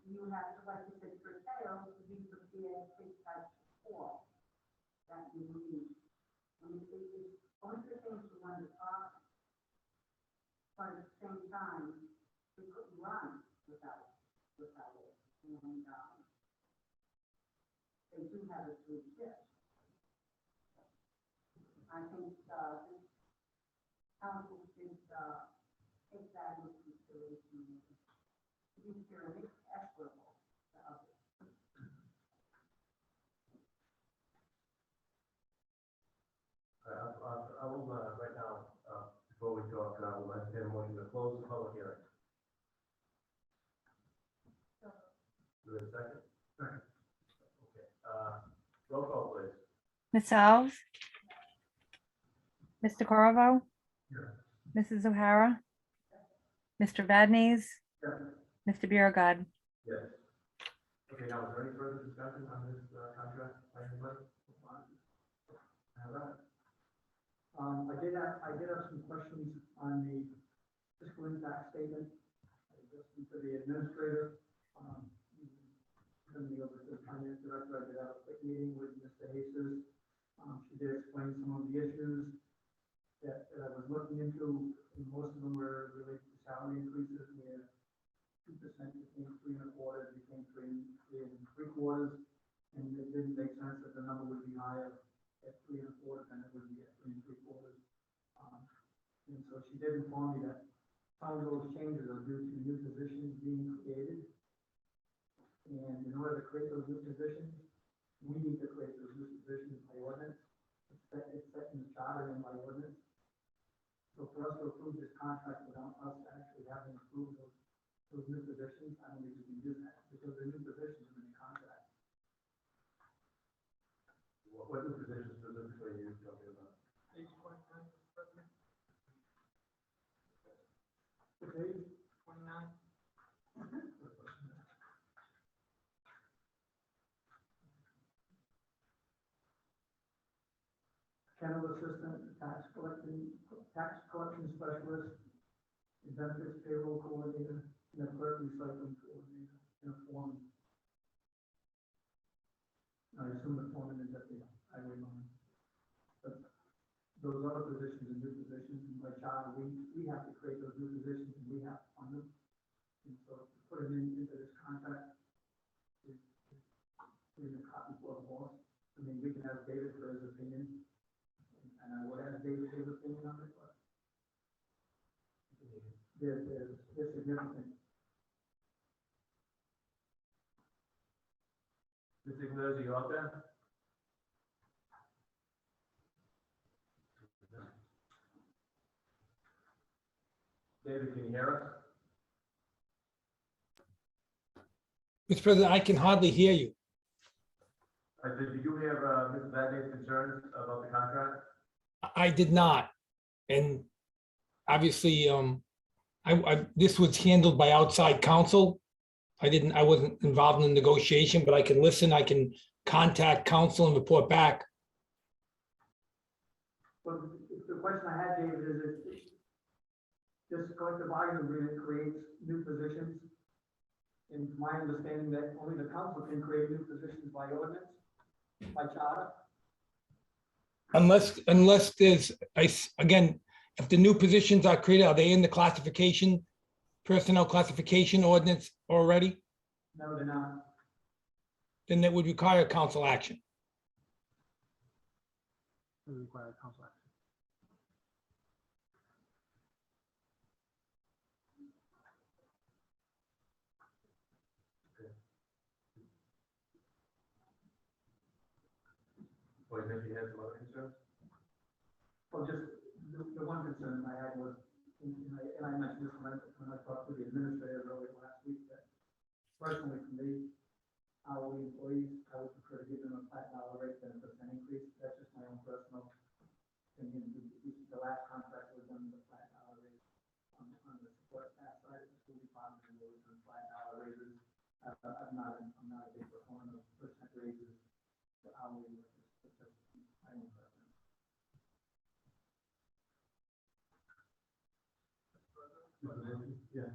you have to, like you said, curtail to be prepared to take types of call that you need. I mean, it's one of the things you want to talk, but at the same time, we couldn't run without it. And, they do have a three shift. I think, this council should, take that into consideration. To be fair, and it's equitable to others. I will, right now, before we talk, we'll entertain a motion to close the public hearing. Do we have a second? Second. Okay, roll call, please. Ms. Alves? Mr. Corvo? Here. Mrs. O'Hara? Mr. Vadnez? Here. Mr. Biragad. Yes. Okay, now, is there any further discussion on this, contract by anybody? All right. I did have some questions on the fiscal impact statement. I listened to the administrator, turning me over to the finance director. I did have a quick meeting with Mr. Jesus. She did explain some of the issues that I was looking into, and most of them were related to salary increases, where 2% became 3.25, became 3.75, and it didn't make sense that the number would be higher at 3.25 than it would be at 3.75. And so she did inform me that some of those changes are due to new positions being created. And in order to create those new positions, we need to create those new positions by ordinance. It's set in the charter and by ordinance. for us to approve this contract without us actually having approved those new positions. I don't think we can do that because the new positions are in the contract. What new positions specifically are you talking about? Page 29, Mr. President. Page 29. Kennel assistant, tax collection specialist, benefits payroll coordinator, and a clerk recycling coordinator, and a foreman. I assume the foreman is at the highway line. But those other positions are new positions, and by charter, we have to create those new positions, and we have to fund them. And so to put it into this contract, is putting a copy for the boss. I mean, we can have David for his opinion. And I would have David his opinion on it, but they're significant. Mr. Ignazio, you out there? David, can you hear us? Mr. President, I can hardly hear you. Did you hear, Mr. Vadney's concerns about the contract? I did not. And obviously, this was handled by outside counsel. I wasn't involved in the negotiation, but I can listen, I can contact counsel and report back. Well, the question I had, David, is this collective bargaining agreement creates new positions. And it's my understanding that only the council can create new positions by ordinance, by charter. Unless there's, again, if the new positions are created, are they in the classification, personnel classification ordinance already? No, they're not. Then that would require council action. It would require council action. Or you mentioned you had some other concerns? Well, just the one concern I had was, and I mentioned this when I talked to the administrator earlier last week, that personally for me, hourly employees, I would prefer to give them a $5 rate than a percent increase. That's just my own personal opinion. The last contract was done with a $5 rate on the support staff side of the school department, and there was some $5 raises. I'm not a big proponent of percent raises for hourly workers. It's just my own preference. Yeah.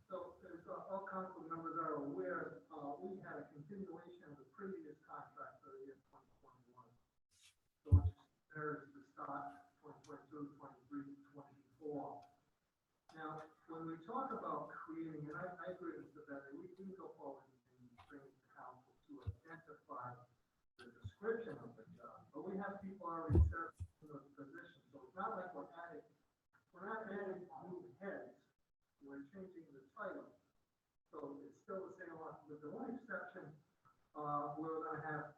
So as all council members are aware, we had a continuation of the previous contract for the year 2021. So which there's the start 2022, 23, 24. Now, when we talk about creating, and I agree with Mr. Bennett, we can go forward and bring it to council to identify the description of the job, but we have people already served in those positions, so it's not like we're not adding new heads, we're changing the title. So it's still the same one, with the one exception, we're gonna have,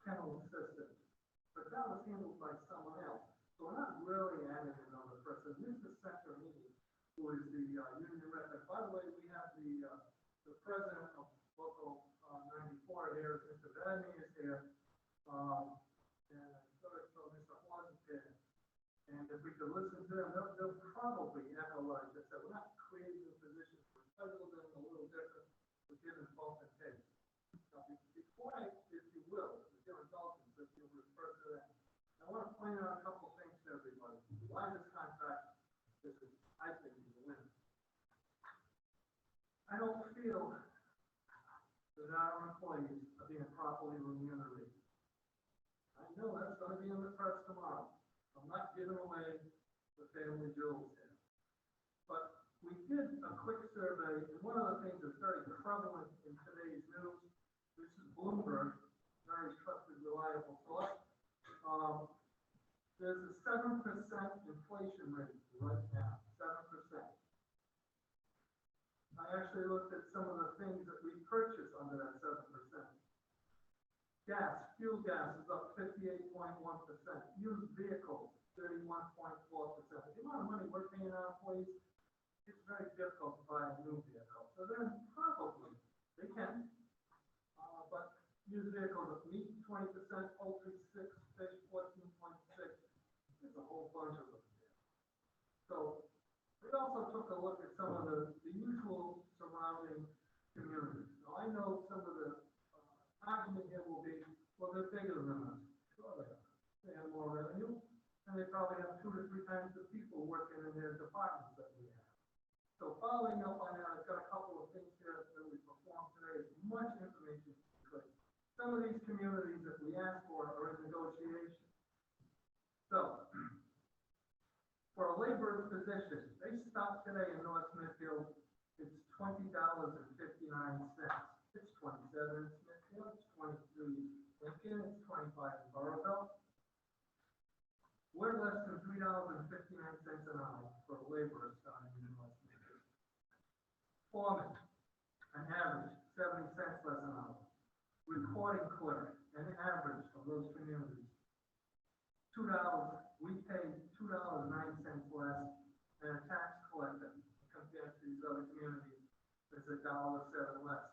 kennel assistant, but that was handled by someone else. So we're not really adding another person. Mr. Centurini, who is the union rep, and by the way, we have the president of local 94 here, Mr. Vanny is here, and so Mr. Horn is here. And if we could listen to them, they'll probably analyze this. We're not creating new positions, we're titling them a little different, we're giving both and takes. Now, before I, if you will, with your indulgence, if you refer to that, I want to point out a couple things to everybody. Why this contract, this is, I think, is a win. I don't feel that our employees are being properly remunerated. I know that's going to be in the press tomorrow. I'm not giving away the family jewels here. But we did a quick survey, and one of the things that's very prevalent in today's news, this is Bloomberg, very trusted, reliable source. There's a 7% inflation rate right now, 7%. I actually looked at some of the things that we purchase under that 7%. Fuel gas is up 58.1%. Used vehicles, 31.4%. The amount of money we're paying our employees, it's very difficult to buy a new vehicle. So then probably, they can, but used vehicles of meat, 20%, poultry, 6, fish, 14.6. There's a whole bunch of them there. So we also took a look at some of the usual surrounding communities. Now, I know some of the argument here will be, well, they're bigger than us. Sure they are. They have more revenue, and they probably have 2 to 3 times the people working in their departments that we have. So following up on that, I've got a couple of things here that we performed today, as much information as we could. Some of these communities that we asked for are in negotiation. So, for a laborer's position, they stopped today in North Smithfield, it's $20.59. It's 27 in Smithfield, it's 23 in Lincoln, it's 25 in Burrowville. We're less than $3.59 an hour for a laborer starting in North Smithfield. Foreman, an average, 70 cents less an hour. Recording clerk, an average of those communities. $2, we pay $2.09 less than a tax collector compared to these other communities. It's $1.07 less.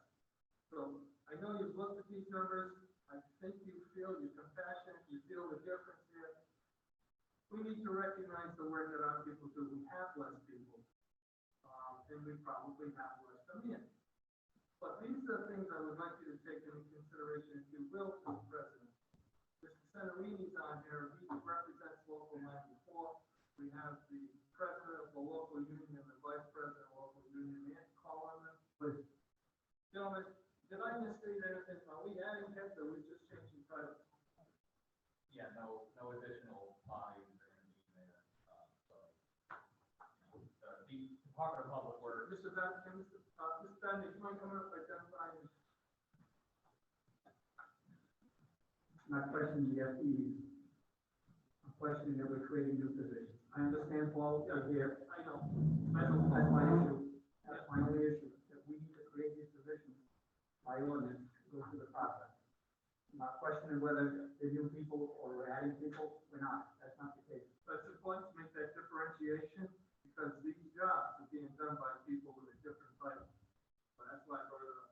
So I know you've looked at these numbers. I think you feel, you're compassionate, you feel the difference here. We need to recognize the work that our people do. We have less people, and we probably have less come in. But these are things I would like you to take into consideration, if you will, Mr. President. Mr. Senatorini's on here. He represents Local 94. We have the president of the local union and the vice president of the local union. May I call on them, please? Gentlemen, did I misstate anything? Are we adding heads or are we just changing titles? Yeah, no additional bodies or anything there. The Department of Public Works. Mr. Dunn, Mr. Dunn, if you mind coming up, identify. Not questioning the FTEs. I'm questioning that we're creating new positions. I understand, Paul, here. I know. That's my issue. That's my only issue, that we need to create these positions by ordinance, go through the process. I'm not questioning whether they're new people or we're adding people. We're not. That's not the case. But it's important to make that differentiation because these jobs are being done by people with a different title. So that's why I brought it up.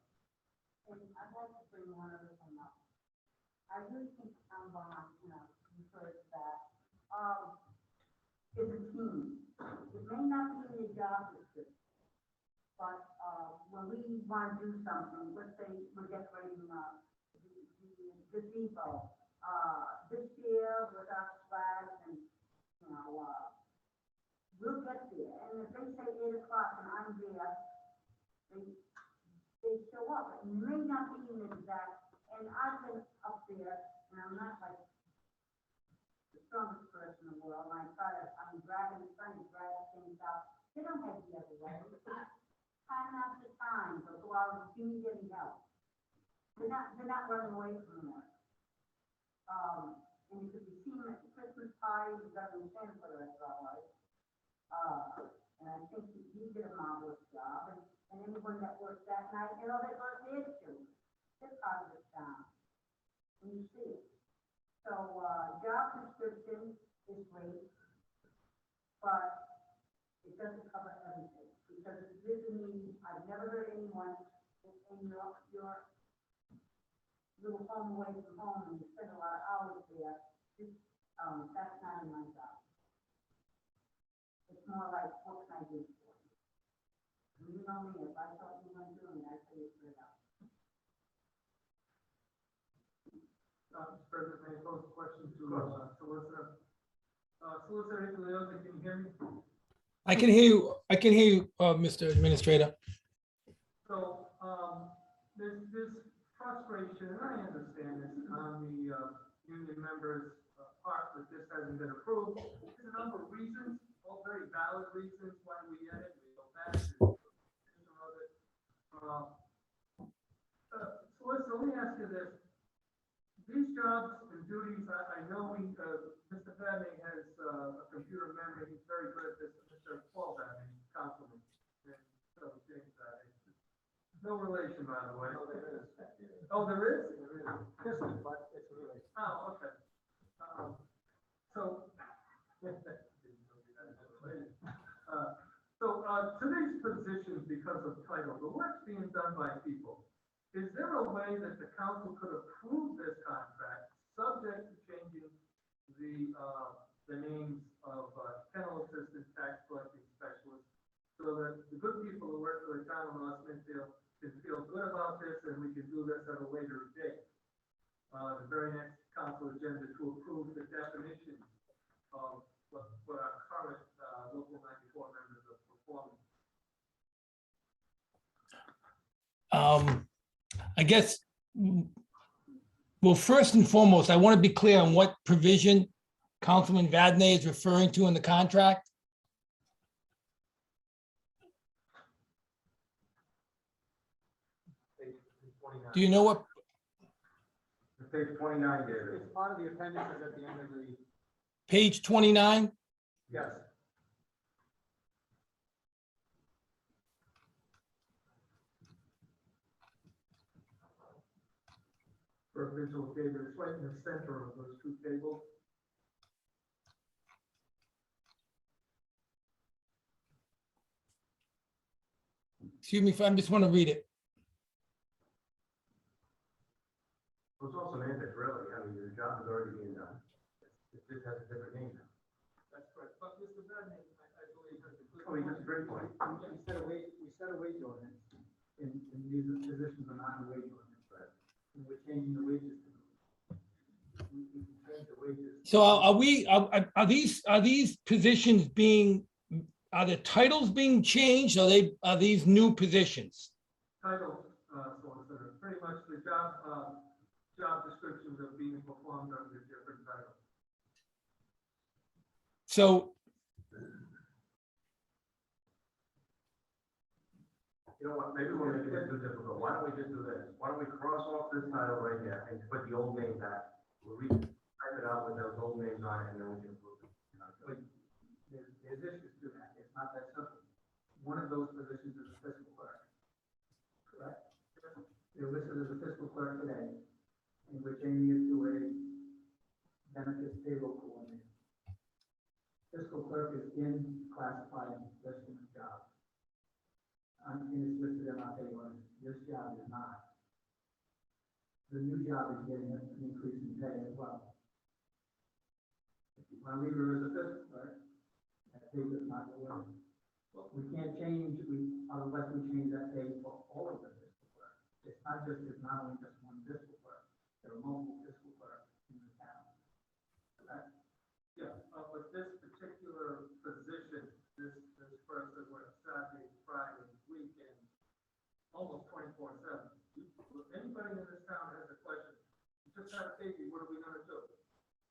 And I'd like to bring one other thing up. I really think I'm behind, referred to that. It's a team. It may not be in the job description, but, when we want to do something, let's say we're decorating, the depot, this year with our flags and, we'll get there. And if they say 8 o'clock and I'm there, they show up. It may not be in the exact, and I've been up there, and I'm not like the strongest person in the world, and I'm trying to drag things out. They don't have the other way. Time after time, they'll go out and see me getting help. They're not running away from work. And you could be seeing them at the Christmas party, you got them stand for the rest of our life. And I think he did a marvelous job, and anyone that works that night, they work there too. They're part of this town. And you see it. So, job description is great, but it doesn't cover everything. Because it's really, I've never heard anyone in your little home away from home, and you spend a lot of hours there, that's not in my job. It's more like, what can I do for you? You know me, if I thought you weren't doing it, I'd say it straight up. Mr. President, may I pose a question to, Solicitor? Solicitor Iglesias, can you hear me? I can hear you, Mr. Administrator. So, there's frustration, and I understand this, on the, union members' part that this hasn't been approved. There's a number of reasons, all very valid reasons why we get it, we go back to some of it. Solicitor, let me ask you this. These jobs and duties, I know Mr. Badney has a computer memory, he's very good at this, Mr. Paul Badney, Councilman, and so James Badney. No relation, by the way. Oh, there is? Oh, there is? There is. Yes, but Today's positions, because of title, the work's being done by people. Is there a way that the council could approve this contract, subject to changing the names of kennel assistant, tax collecting specialist, so that the good people who work for the town of North Smithfield can feel good about this, and we can do this at a later date? The very next council agenda to approve the definition of what our current local 94 members are performing. I guess, well, first and foremost, I want to be clear on what provision Councilman Vadney is referring to in the contract. Do you know what? Page 29, David. It's part of the appendices at the end of the, Page 29? Yes. For visual, David, it's right in the center of those two tables. Excuse me, I just want to read it. It's also semantics, really. I mean, your job is already being done. It just has a different name now. That's correct. But Mr. Badney, I believe has a good. Oh, that's a great point. We set a wage ordinance, and these positions are not in the wage ordinance, right? And we're changing the wages. We can change the wages. So are these positions being, are the titles being changed? Are these new positions? Title, solicitor, pretty much the job descriptions are being performed under different titles. So, You know what, maybe we'll make it too difficult. Why don't we just do this? Why don't we cross off this title right here and put the old name back? We'll type it out with those old names on it, and then we can approve it. But there's issues to that. It's not that simple. One of those positions is a fiscal clerk. Correct? They're listed as a fiscal clerk today, and we're changing it to a benefits payroll coordinator. Fiscal clerk is in classified listing of jobs. And it's listed in our pay order. This job is not. The new job is getting an increase in pay as well. If you want to leave her as a fiscal clerk, that pay does not go up. We can't change, unless we change that pay for all of the fiscal clerks. It's not only just one fiscal clerk. There are multiple fiscal clerks in the town. Correct? Yeah, but this particular position, this person works Saturday, Friday, weekend, almost 24/7. Anybody in this town has a question, you just had a baby, what are we gonna do?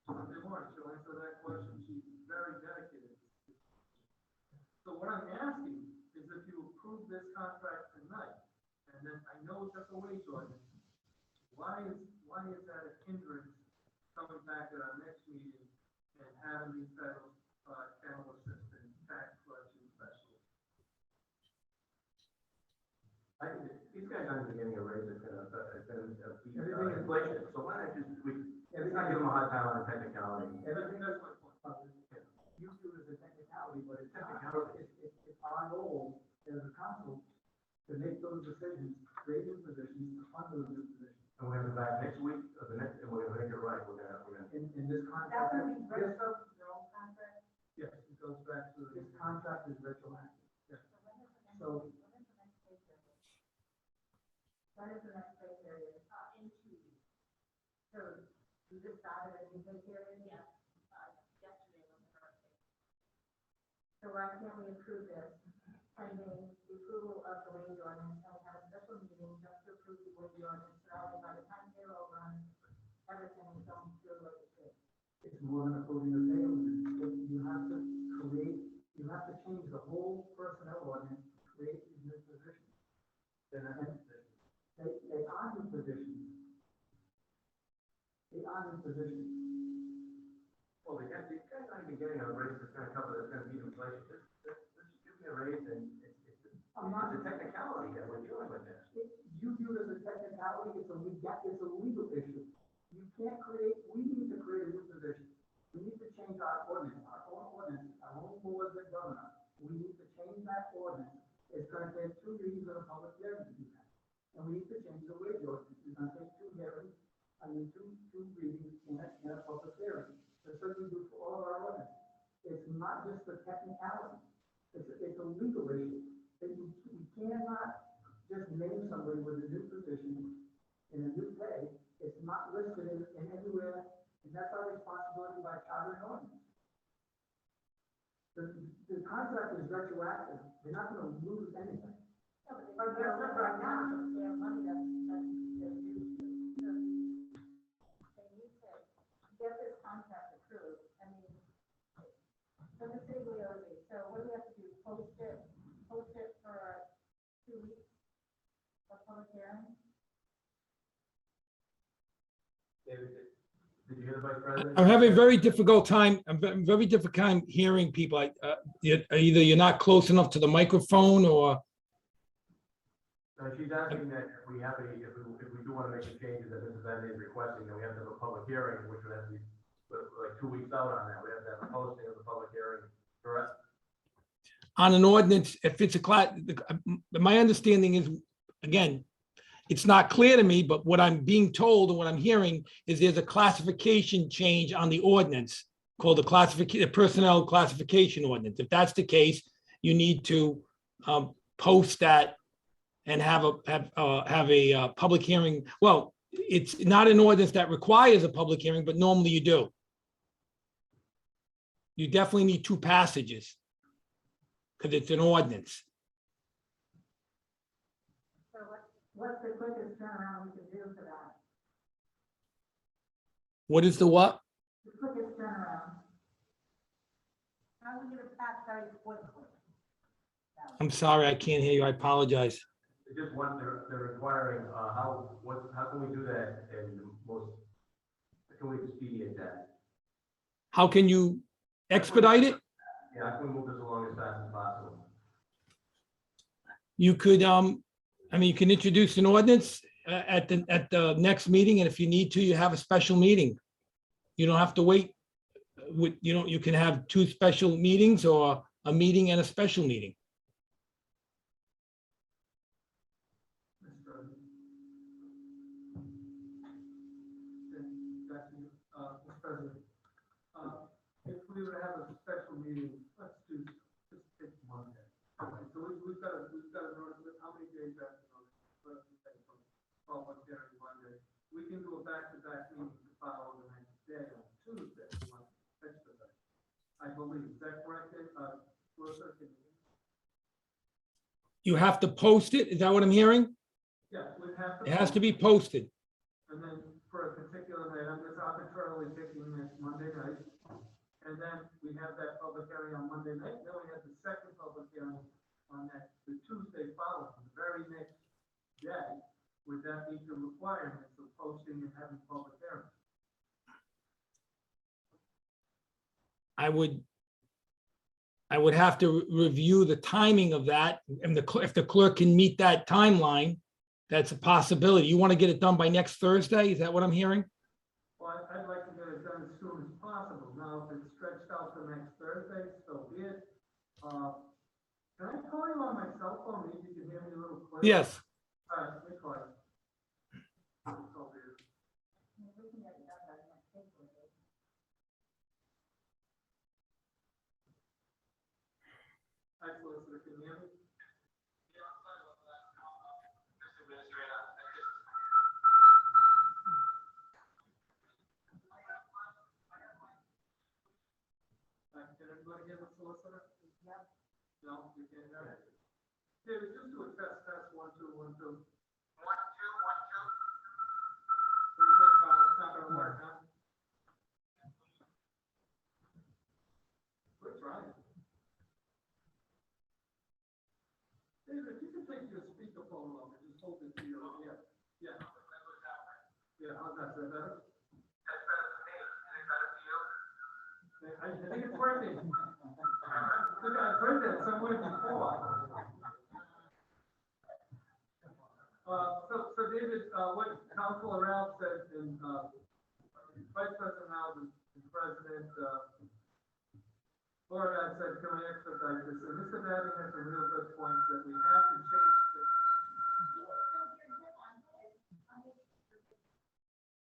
Sunday morning, she'll answer that question, she's very dedicated. So what I'm asking is if you approve this contract tonight, and then I know it's just a wage ordinance, why is that a hindrance coming back at our next meeting and having these titles, kennel assistant, tax collection specialist? These guys aren't getting a raise, it's gonna everything inflation, so why not just, every time give them a hard time on technicality. Everything that's my point. You do it as a technicality, but it's our goal as a council to make those decisions, create new positions, to fund those new positions. And we're gonna be back next week, or the next, and we're gonna make it right, we're gonna. In this contract. That's gonna be retro, no contract. Yes, it goes back to This contract is retroactive. So, When is the next pay period? In 2 weeks. So, you just started a new pay period? Yes, yesterday was the first day. So why can't we approve this, pending the approval of the wage ordinance, and we have a special meeting just to approve the wage ordinance, so that way by the time payroll runs, everything is going through like it should. it's more than approving the pay ordinance. You have to change the whole personnel ordinance to create these new positions. They are new positions. They are new positions. Well, these guys aren't even getting a raise that's gonna cover, that's gonna beat inflation. Just give me a raise, and it's a technicality that we're dealing with this. You view it as a technicality, it's a legal issue. You can't we need to create a new position. We need to change our our ordinance, our own ordinance, our own laws that govern us. We need to change that ordinance. It's gonna take 2 readings of a public hearing to do that. And we need to change the wage ordinance. It's gonna take 2 hearings, two readings in a public hearing. That's what we do for all of our ordinances. It's not just a technicality. It's a legal issue. We cannot just name somebody with a new position in a new pay. It's not listed in anywhere, and that's our responsibility by charter and ordinance. The contract is retroactive. They're not gonna lose anything. But they're right now, their money that's they're due. So they need to get this contract approved. I mean, so the city will owe you. So what do we have to do? Post it for 2 weeks for public hearing? David, did you hear the vice president? I'm having a very difficult time. I'm having a very difficult time hearing people. Either you're not close enough to the microphone or, So she's asking that if we do want to make the changes that Mrs. Van is requesting, then we have to have a public hearing, which would have to be like 2 weeks out on that. We have to have a posting of the public hearing, correct? on an ordinance, if it's a class, my understanding is, again, it's not clear to me, but what I'm being told and what I'm hearing is there's a classification change on the ordinance called the personnel classification ordinance. If that's the case, you need to post that and have a public hearing. Well, it's not an ordinance that requires a public hearing, but normally you do. You definitely need 2 passages because it's an ordinance. So what's the quickest turnaround we can do for that? What is the what? The quickest turnaround? How are we gonna pass very quickly? I'm sorry, I can't hear you. I apologize. They just want, they're requiring, how can we do that in the most, how can we expedite that? How can you expedite it? Yeah, how can we move this along as fast as possible? You could, I mean, you can introduce an ordinance at the next meeting, and if you need to, you have a special meeting. You don't have to wait. You can have 2 special meetings or a meeting and a special meeting. Mr. President, if we were to have a special meeting, let's just pick Monday. So we've got to notice how many days after notice, public hearing Monday. We can do a back-to-back meeting to follow the next day on Tuesday. I believe, is that correct? You have to post it. Is that what I'm hearing? Yeah, we'd have to. It has to be posted. And then for a particular night, I'm just arbitrarily picking this Monday night. And then we have that public hearing on Monday night, then we have the second public hearing on the Tuesday following, the very next day. Would that meet the requirements of posting and having public hearings? I would have to review the timing of that, and if the clerk can meet that timeline, that's a possibility. You want to get it done by next Thursday? Is that what I'm hearing? Well, I'd like to get it done as soon as possible. Now, if it's stretched out to next Thursday, so be it. Can I call you on my cell phone? Maybe you can hear me a little clearer. Yes. All right, let me call you. So be it. We can get it done by next Thursday. Hi, Solicitor, can you hear me? Can everybody hear the solicitor? Yep. No, you can't hear it. David, just do a test, 1, 2, 1, 2. 1, 2, 1, 2. What do you think, Carl? It's not gonna work, huh? We're trying. David, if you could take your speakerphone off and just hold it to your ear. Yeah. Yeah, how's that? Is that better? That's better for me. Is it better for you? I think it's working. I've heard that somewhere before. So David, what Councilor Ralph said, and Vice President Alvin, the President, Laura, I said, can we expedite this? And Mr. Madden has some real good points that we have to change the.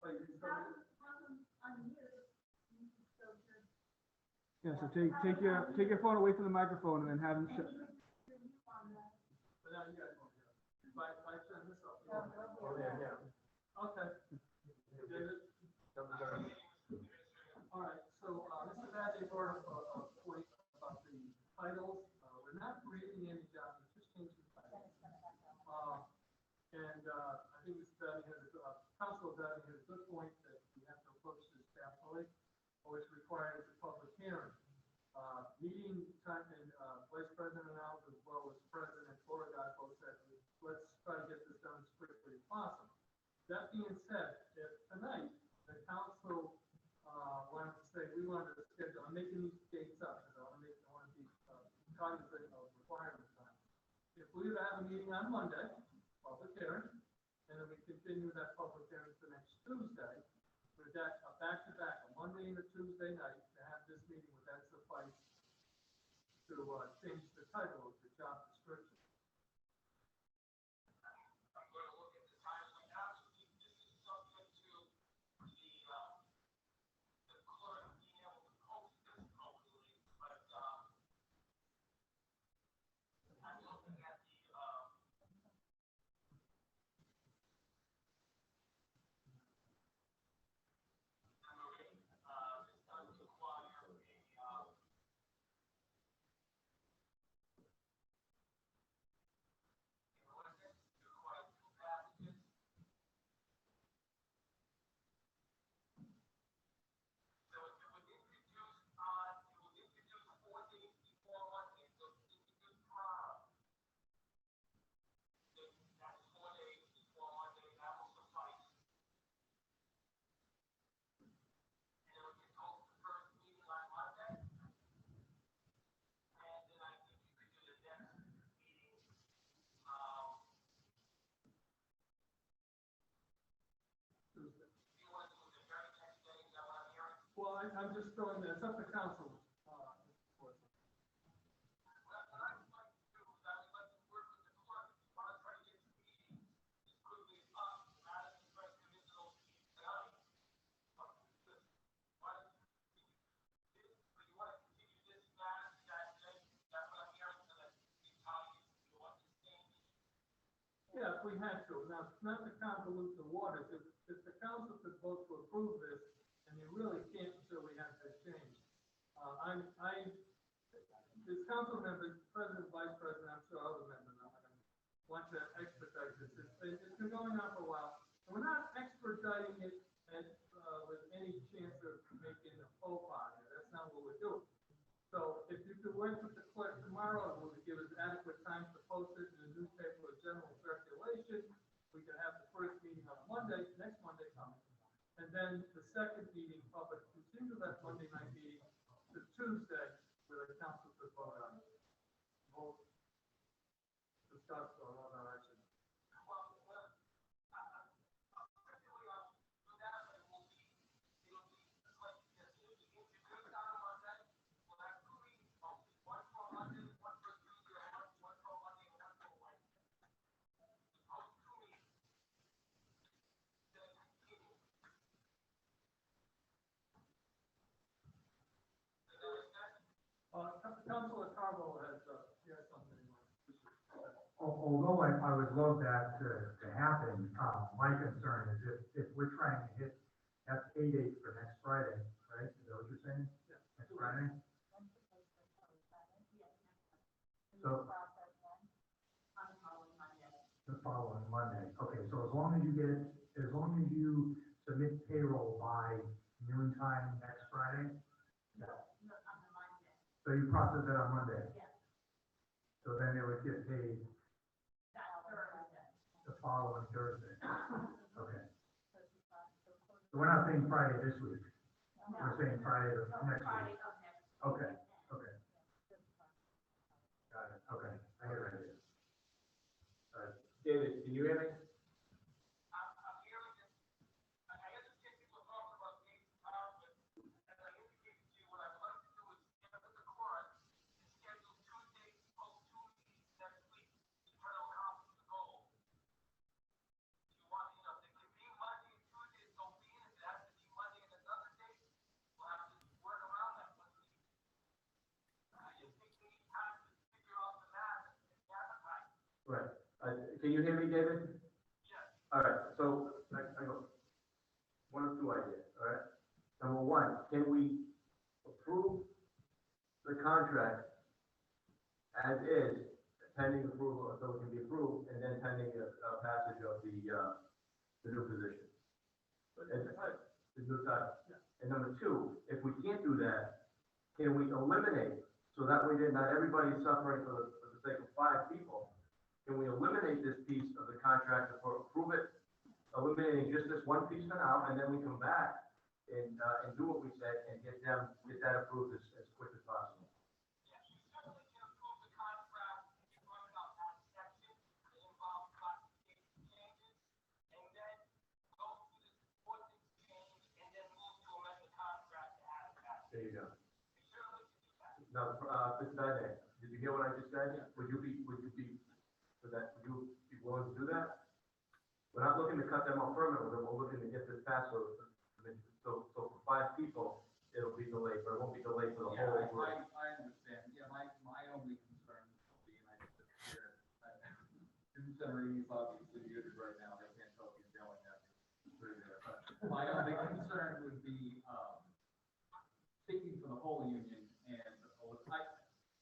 Oh, you can still Yeah, so take your phone away from the microphone and then have them shut. But now you guys won't hear it. If I turn this off. Oh, yeah. Okay. David? All right, so, Mr. Madden brought up a point about the titles. We're not creating any jobs, we're just changing titles. I think Mr. Madden has, Councilor Madden has a good point that we have to approach this carefully, which requires a public hearing. Meeting time, and Vice President Alves as well as President Beauregard both said, let's try to get this done as quickly as possible. That being said, if tonight the council wanted to say, we wanted to schedule, I'm making these dates up because I want to be cognizant of requirement time. If we were to have a meeting on Monday, public hearing, and then we continue that public hearing to next Tuesday, with that a back-to-back, a Monday and a Tuesday night, to have this meeting, would that suffice to change the title of the job description? I'm going to look at the time we have. This is subject to the clerk being able to post this appropriately, but I'm looking at the this does require a Well, I'm just throwing that, it's up to council. Yeah, if we had to. Now, it's not to convolute the waters. If the council could vote to approve this, and you really can't until we have that change. This council members, president, vice president, I'm sure other members, want to expedite this. It's been going on for a while. And we're not expediting it with any chance of making a faux pas. That's not what we're doing. So if you could work with the clerk tomorrow, it would give us adequate time to post it in the newspaper of general circulation. We could have the first meeting on Monday, next Monday coming. And then the second meeting, public, continue that Monday night meeting to Tuesday, where the council could vote on it. Vote, discuss, or other action. Councilor Carbo has something. Although I would love that to happen, my concern is if we're trying to hit that pay date for next Friday, right? Is that what you're saying? Yeah. Next Friday? So. The following Monday. Okay, so as long as you submit payroll by noontime next Friday? So you process it on Monday? Yeah. So then it would get paid the following Thursday? Okay. So we're not saying Friday this week? We're saying Friday the next week? Okay, okay. Got it, okay. I get it right here. All right. David, can you hear me? Can you hear me, David? Yes. All right, so I go, one of two ideas, all right? Number one, can we approve the contract as is, pending approval, so it can be approved, and then pending a passage of the new position? The new title. And number two, if we can't do that, can we eliminate, so that way then not everybody's suffering for the sake of 5 people? Can we eliminate this piece of the contract or approve it, eliminating just this one piece for now, and then we come back and do what we said and get that approved as quick as possible? Yes, you certainly can approve the contract and run it up that section that involves classification changes, and then go through the support exchange, and then move to amend the contract to add that. There you go. You certainly can do that. Now, Mr. Dante, did you hear what I just said? Would you be, would you be willing to do that? We're not looking to cut them off permanently, we're looking to get this passed, so for 5 people, it'll be delayed, but it won't be delayed for the whole group. I understand. Yeah, my only concern will be, and I just share, student center is obviously muted right now, I can't tell if you're yelling at me through there, but my only concern would be, speaking for the whole union, and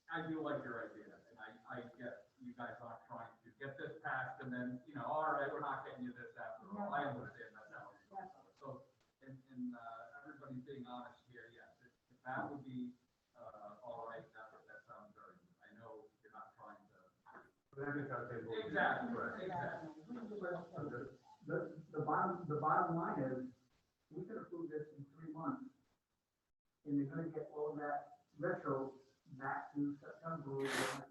I do like your idea, and I get you guys aren't trying to get this passed, and then, all right, we're not getting you this after all, I understand that's how it is. So, and everybody's being honest here, yes, if that would be, all right, that sounds very good. I know you're not trying to. We're not gonna try to say. Exactly, Right. exactly. The bottom line is, we could approve this in 3 months, and they're gonna get all that retro back to September,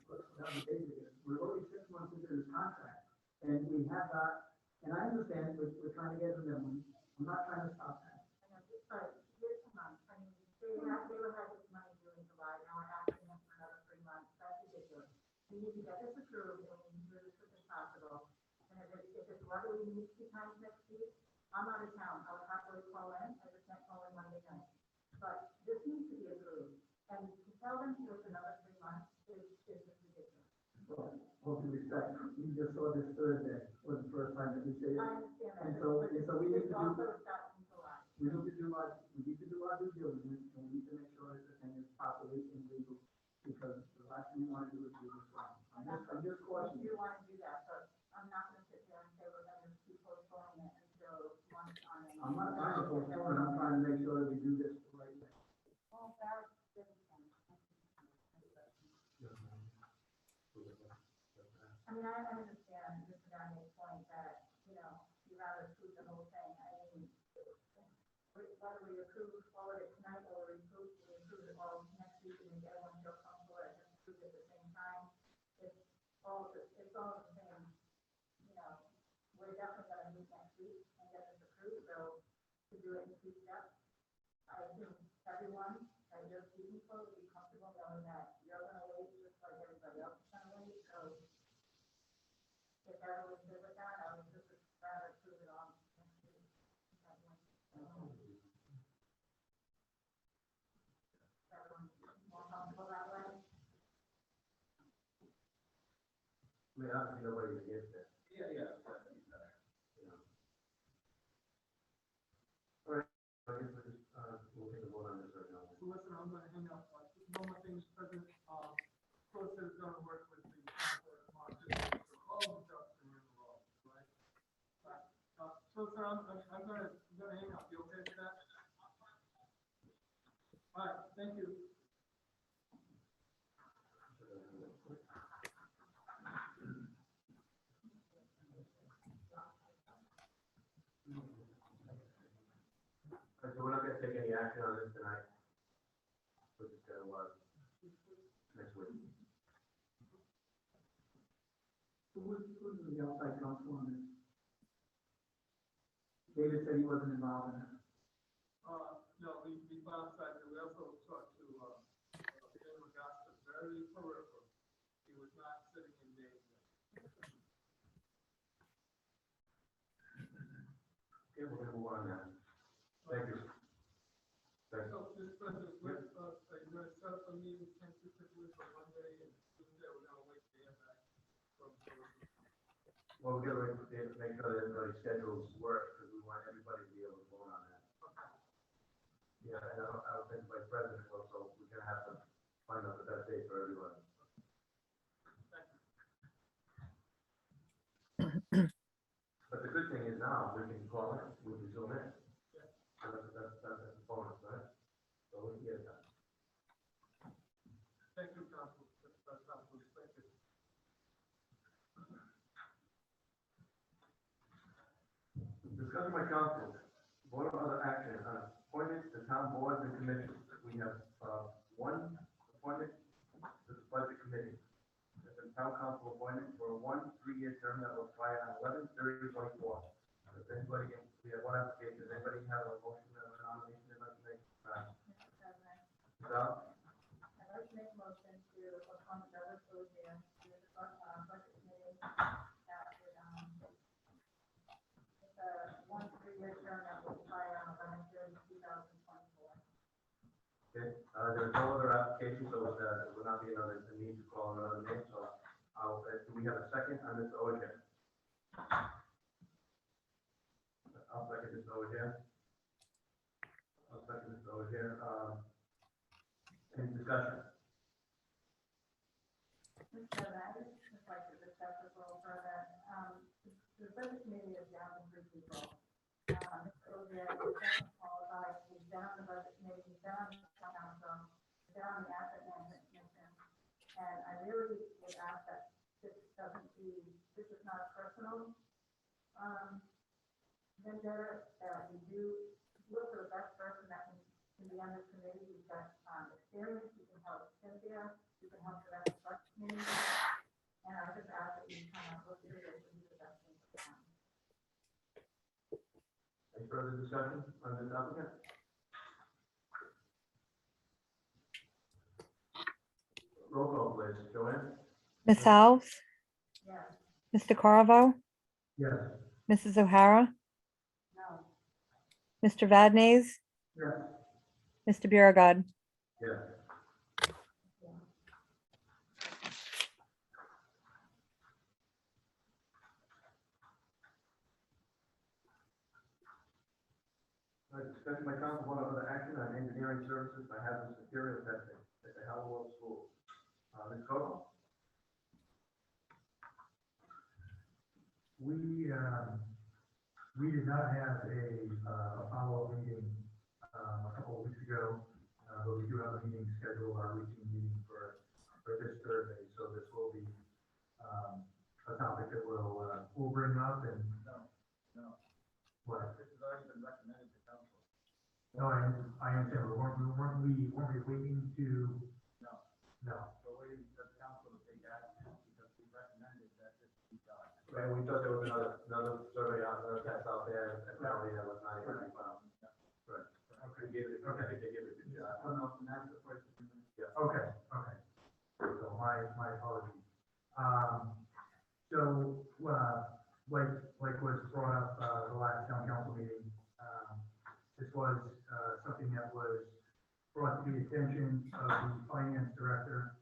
whatever date it is. We're already 6 months into this contract, and we have that, and I understand we're trying to get them in. I'm not trying to stop that. But here's the month, I mean, they were had this money due in July, now we're asking them for another 3 months, that's ridiculous. We need to get this approved, and we need to do this as quick as possible. And if it's luckily needs to be timed next week, I'm out of town, I would happily call in, I just can't call in Monday night. But this needs to be approved, and to tell them to wait another 3 months is just ridiculous. Well, all due respect, we just saw this Thursday, was the first time that we say it. I understand that. And so we need to do, Also starts in July. we need to do our due diligence, and we need to make sure that the thing is properly and legal, because the last thing we want to do is do this wrong. I'm just I cautioning do you. want to do that, but I'm not gonna sit here and say we're gonna keep postponing it until months on end. I'm not trying to postpone, I'm trying to make sure that we do this the right way. Well, Barry, didn't come. I mean, I understand Mr. Daniel's point that, you rather approve the whole thing. I mean, whether we approve all of it tonight or we approve it all next week and then everyone feel comfortable and just approve it at the same time, it's all the same, we're definitely gonna meet next week and get this approved, so to do it in 2 steps. I think everyone that you're speaking for would be comfortable knowing that you're gonna wait just like everybody else is gonna wait, so if everyone's good with that, I would just rather approve it on next week. Everyone's more comfortable that way? I mean, obviously, nobody's against it. Yeah. All right, I guess we'll just, we'll take a vote on this right now. So listen, I'm gonna hang up, one more thing, Mr. President, Close is gonna work with the councilor, so all the ducks are in a row, right? So sir, I'm gonna hang up, you okay with that? All right, thank you. So we're not gonna take any action on this tonight. We're just gonna, next week. Who's the outside counsel on this? David said he wasn't involved in it. No, we found that we also talked to, in regards to very peripheral. He was not sitting in there. Okay, we're gonna move on now. Thank you. Thank you. So, Mr. President, let's, are you gonna set up a meeting tentatively for Monday, and Tuesday, we're gonna wait to hear back from. Well, we're gonna make sure that everybody's schedules work, because we want everybody to be able to vote on that. Yeah, and I don't think Vice President will, so we're gonna have to find out the best date for everybody. But the good thing is now, we can call it, we can zoom in. So that's a bonus, right? So we can get it done. Thank you, Council. Council, thank you. Discuss my council, vote on other action on appointments to town boards and committees. We have, one appointment to the budget committee. It's a town council appointment for a 3-year term that will expire on 11/30/24. If anybody, we have one application, does anybody have a motion or a nomination they'd like to make? Mr. President, Giselle? I'd like to make a motion to appoint Douglas Ozier to the budget committee that would, it's a 3-year term that will expire on 11/30/2024. Okay, there's no other application, so there will not be another need to call another name, so do we have a second on this OJ? I'll second this OJ. Any discussion? Mr. President, I just like to discuss this a little further. The budget committee is down to 3 people. Mr. Ozier is qualified, he's been on the budget committee, he's been on the council, he's been on the asset management commission. And I really would ask that this is not a personal, vendetta, that we do look for the best person that can be on this committee. We've got, experience, we can help Cynthia, we can help the rest of the budget committee. And I just ask that you kind of look through this and do the best thing for the town. Any further discussion on this applicant? Roll call, please. Joanne? Ms. Alves, Yes. Mr. Corvo, Yes. Mrs. O'Hara, No. Mr. Vadnez, Yes. Mr. Biragad. Yes. All right, discussion by council, one other action on engineering services for hazardous material testing at the Hallowell School. Ms. Coco? We did not have a follow-up meeting, a couple of weeks ago, but we do have a meeting scheduled, our routine meeting for this Thursday, so this will be, a topic that we'll bring up and. No. What? This has already been recommended to council. No, I understand, but weren't we waiting to? No. No. We're waiting for the council to take action because we recommended that this be done. Right, we thought there was another survey out, another test out there, apparently that was not even found. Right. Okay, they gave it a good job. Yeah. Okay. So my apologies. So, like was brought up, the last town council meeting, this was, something that was brought to the attention of the finance director,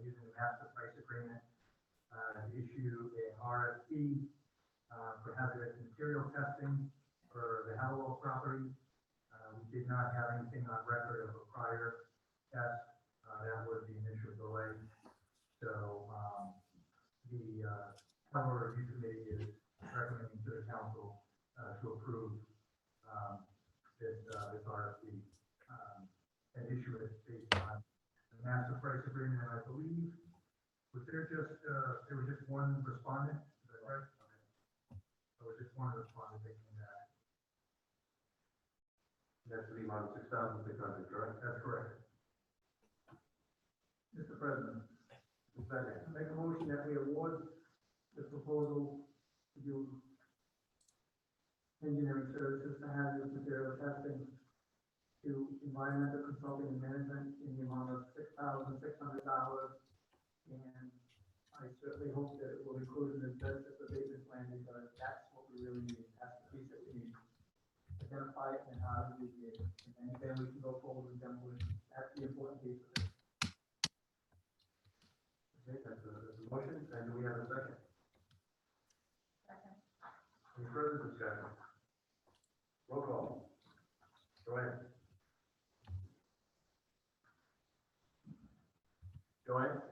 using the master price agreement, to issue an RFP, for hazardous material testing for the Hallowell property. We did not have anything on record of a prior test, that was the initial delay. So, the Hallowell Review Committee is recommending to the council, to approve, this RFP, and issue it based on the master price agreement, and I believe, was there was just one respondent, is that right? Okay. There was just one respondent that came back. That's the amount of 6,600, correct? That's correct. Mr. President. Mr. President. Make a motion that we award the proposal to do engineering services for hazardous material testing to environmental consulting and management in the amount of $6,600. And I certainly hope that it will include an asbestos abatement plan, because that's what we really need. That's the piece that we need. Identify it and how to remediate it. And then we can go forward with demolition. That's the important piece of it. Okay, that's a motion, and do we have a second? Joanne?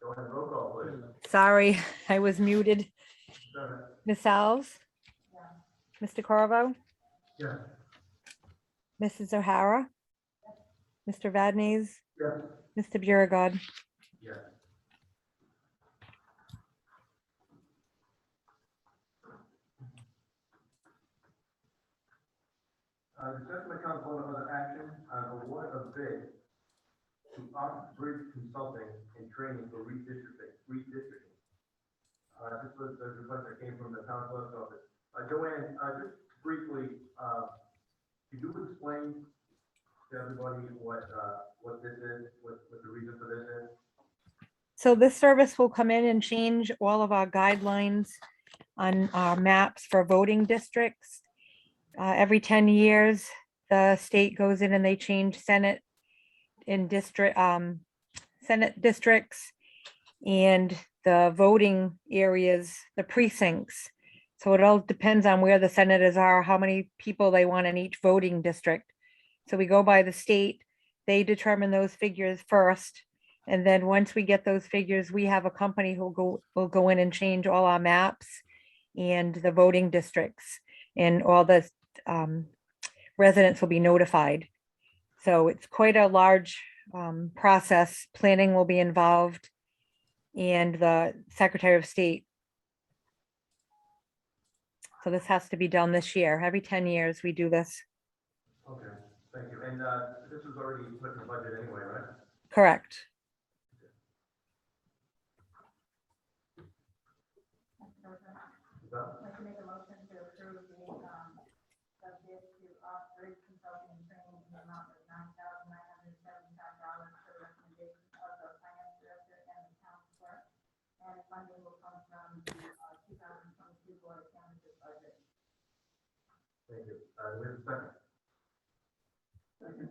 Joanne, roll call, please. Sorry, I was muted. Sorry. Ms. Alves? Mr. Corvo? Yes. Mrs. O'Hara? Mr. Vadnez? Yes. Mr. Biragad? Yes. Discussion by council on other action on award of bid to Oxbridge Consulting and Training for redistricting. This was the request that came from the town clerk's office. Joanne, just briefly, could you explain to everybody what this is, what the reason for this is? So this service will come in and change all of our guidelines on our maps for voting districts. Every 10 years, the state goes in and they change Senate in Senate districts and the voting areas, the precincts. So it all depends on where the senators are, how many people they want in each voting district. So we go by the state, they determine those figures first. And then once we get those figures, we have a company who will go in and change all our maps and the voting districts, and all the residents will be notified. So it's quite a large process. Planning will be involved and the Secretary of State. So this has to be done this year. Every 10 years we do this. Okay, thank you. And this was already put in the budget anyway, right? Correct. So, I'd like to make a motion to approve the bid to Oxbridge Consulting and Training in the amount of $9,975 for the recommendation of the finance director and the counselor. And funding will come from the 2022 Board of Canvassers budget. thank you. We have a second. Second.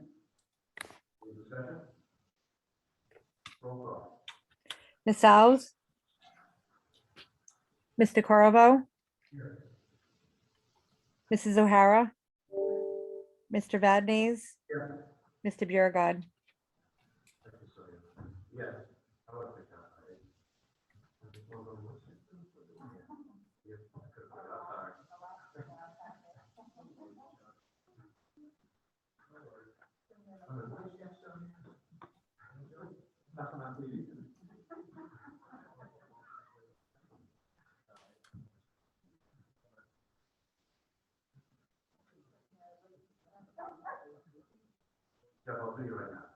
Any discussion? Roll call. Ms. Alves? Mr. Corvo? Mrs. O'Hara? Mr. Vadnez? Yes. Mr. Biragad? Thank you, Sonia. Yes. I want to count. Yes, I could have put it outside. That's what I'm pleased. Jeff, I'll do you right now.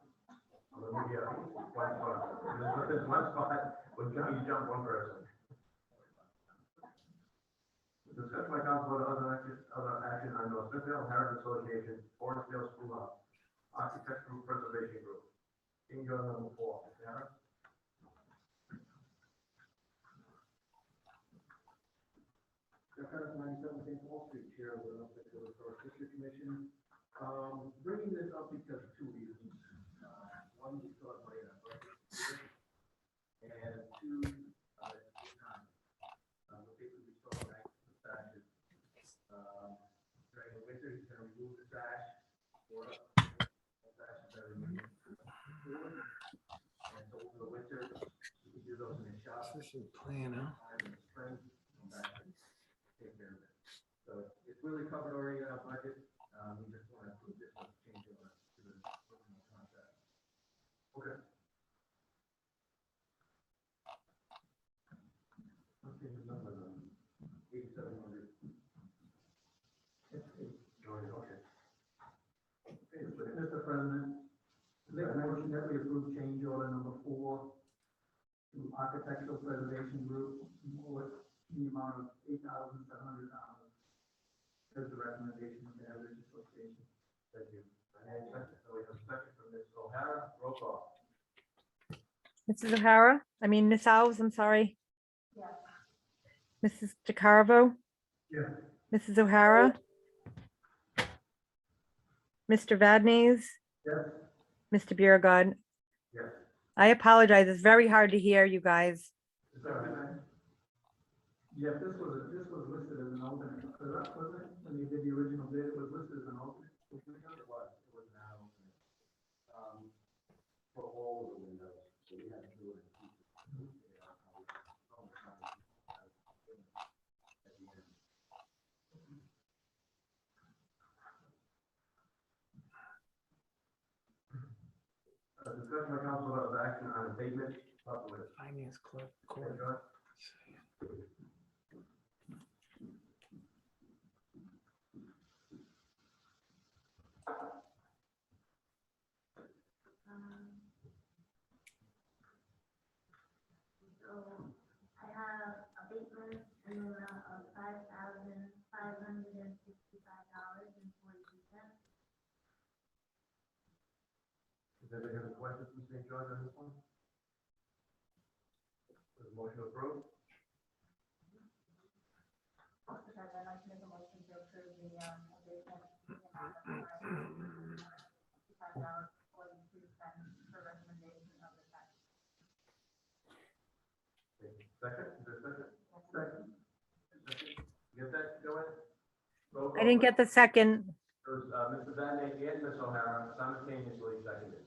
I'm gonna give you one spot. There's one spot, when you jump one person. Discussion by council on other action on the Smithfield Heritage Association, Forestdale Schoolhouse, Architectural Preservation Group. Can you go to number 4, Sarah? Jeff Harris, 97 St. Paul Street, Chair of the First District Commission. Bringing this up because of two reasons. One, we thought my budget, and two, time. Basically, we saw back to the sashes. During the winter, he's going to remove the sash, or the sash is going to remove. And so over the winter, we can do those in the shop. Plan, huh? In the spring, come back and take care of it. So it's really covered already in our budget. We just want to approve this change to the original contract. Okay. Okay, the number, 8,700. okay. Mr. President, make a motion that we approve change order number 4 to Architectural Preservation Group in the amount of $8,700 as the recommendation of the Heritage Association. Thank you. And second, so we have a second from Ms. O'Hara, roll call. Mrs. O'Hara? I mean, Ms. Alves, I'm sorry. Yes. Mrs. DeCarvo? Yes. Mrs. O'Hara? Mr. Vadnez? Yes. Mr. Biragad? Yes. I apologize. It's very hard to hear you guys. Is that right? Jeff, this was listed as an alternate, correct, wasn't it? When you did the original bid, it was listed as an alternate. It was now. discussion by council of action on abatement of the Finance clerk. Okay, John? So I have abatement in the amount of $5,565.42. Does anybody have any questions from St. George on this one? Is the motion approved? Mr. President, I'd like to make a motion to approve the abatement in the amount of $5,565.42 for recommendation of the tax. Second, is there a second? Second. You get that, Joanne? Roll I call, didn't please. get the second. It was, Mr. Vadeney and Ms. O'Hara simultaneously seconded.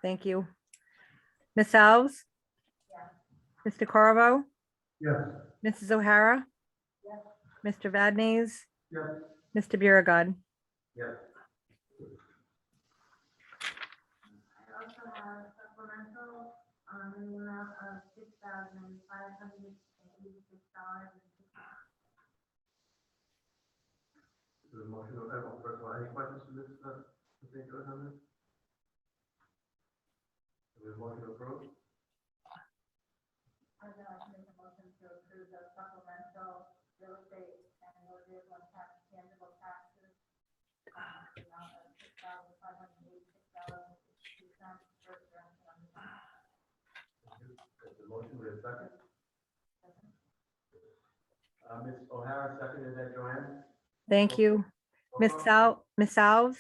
Thank you. Ms. Alves? Mr. Corvo? Yes. Mrs. O'Hara? Mr. Vadnez, Yes. Mr. Biragad. Yes. I also have supplemental, in the amount of $6,586.60. The motion, first of all, any questions from this, St. George on this? The motion approved? I'd like to make a motion to approve the supplemental real estate and motor vehicle and tax, tangible taxes. The amount of $6,586.62 for That's the motion, we have a second? Ms. O'Hara seconded that, Joanne? Thank you. Ms. Alves?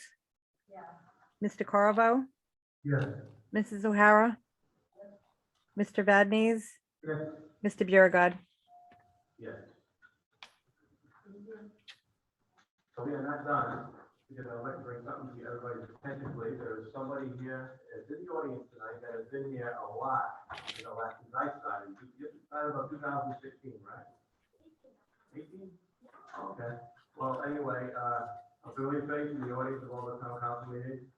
Mr. Corvo? Yes. Mrs. O'Hara? Mr. Vadnez, Yes. Mr. Biragad. Yes. So we are not done, because I'd like to bring something to everybody's attention, please. There is somebody here, in the audience tonight, that has been here a lot, you know, since I started. You started about 2016, right? 18? Okay. Well, anyway, a familiar face in the audience of all the town council meetings.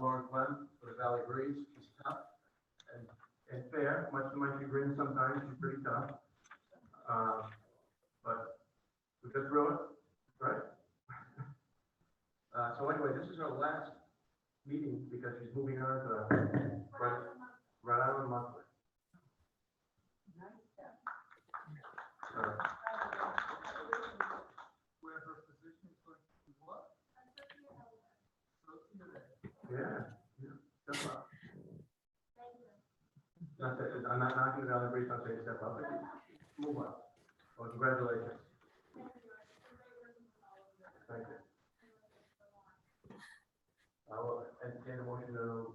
Lauren Clem, for the Valley Breeze. She's tough and fair, much to my chagrin sometimes. She's pretty tough. But we got through it, right? So anyway, this is her last meeting because she's moving on to Rhode Island Monthly. Where her position is going to be what? Yeah, step up. Not that, I'm not knocking it down the bridge, I'm saying step up, but move on. Well, congratulations. Thank you. I will entertain a motion to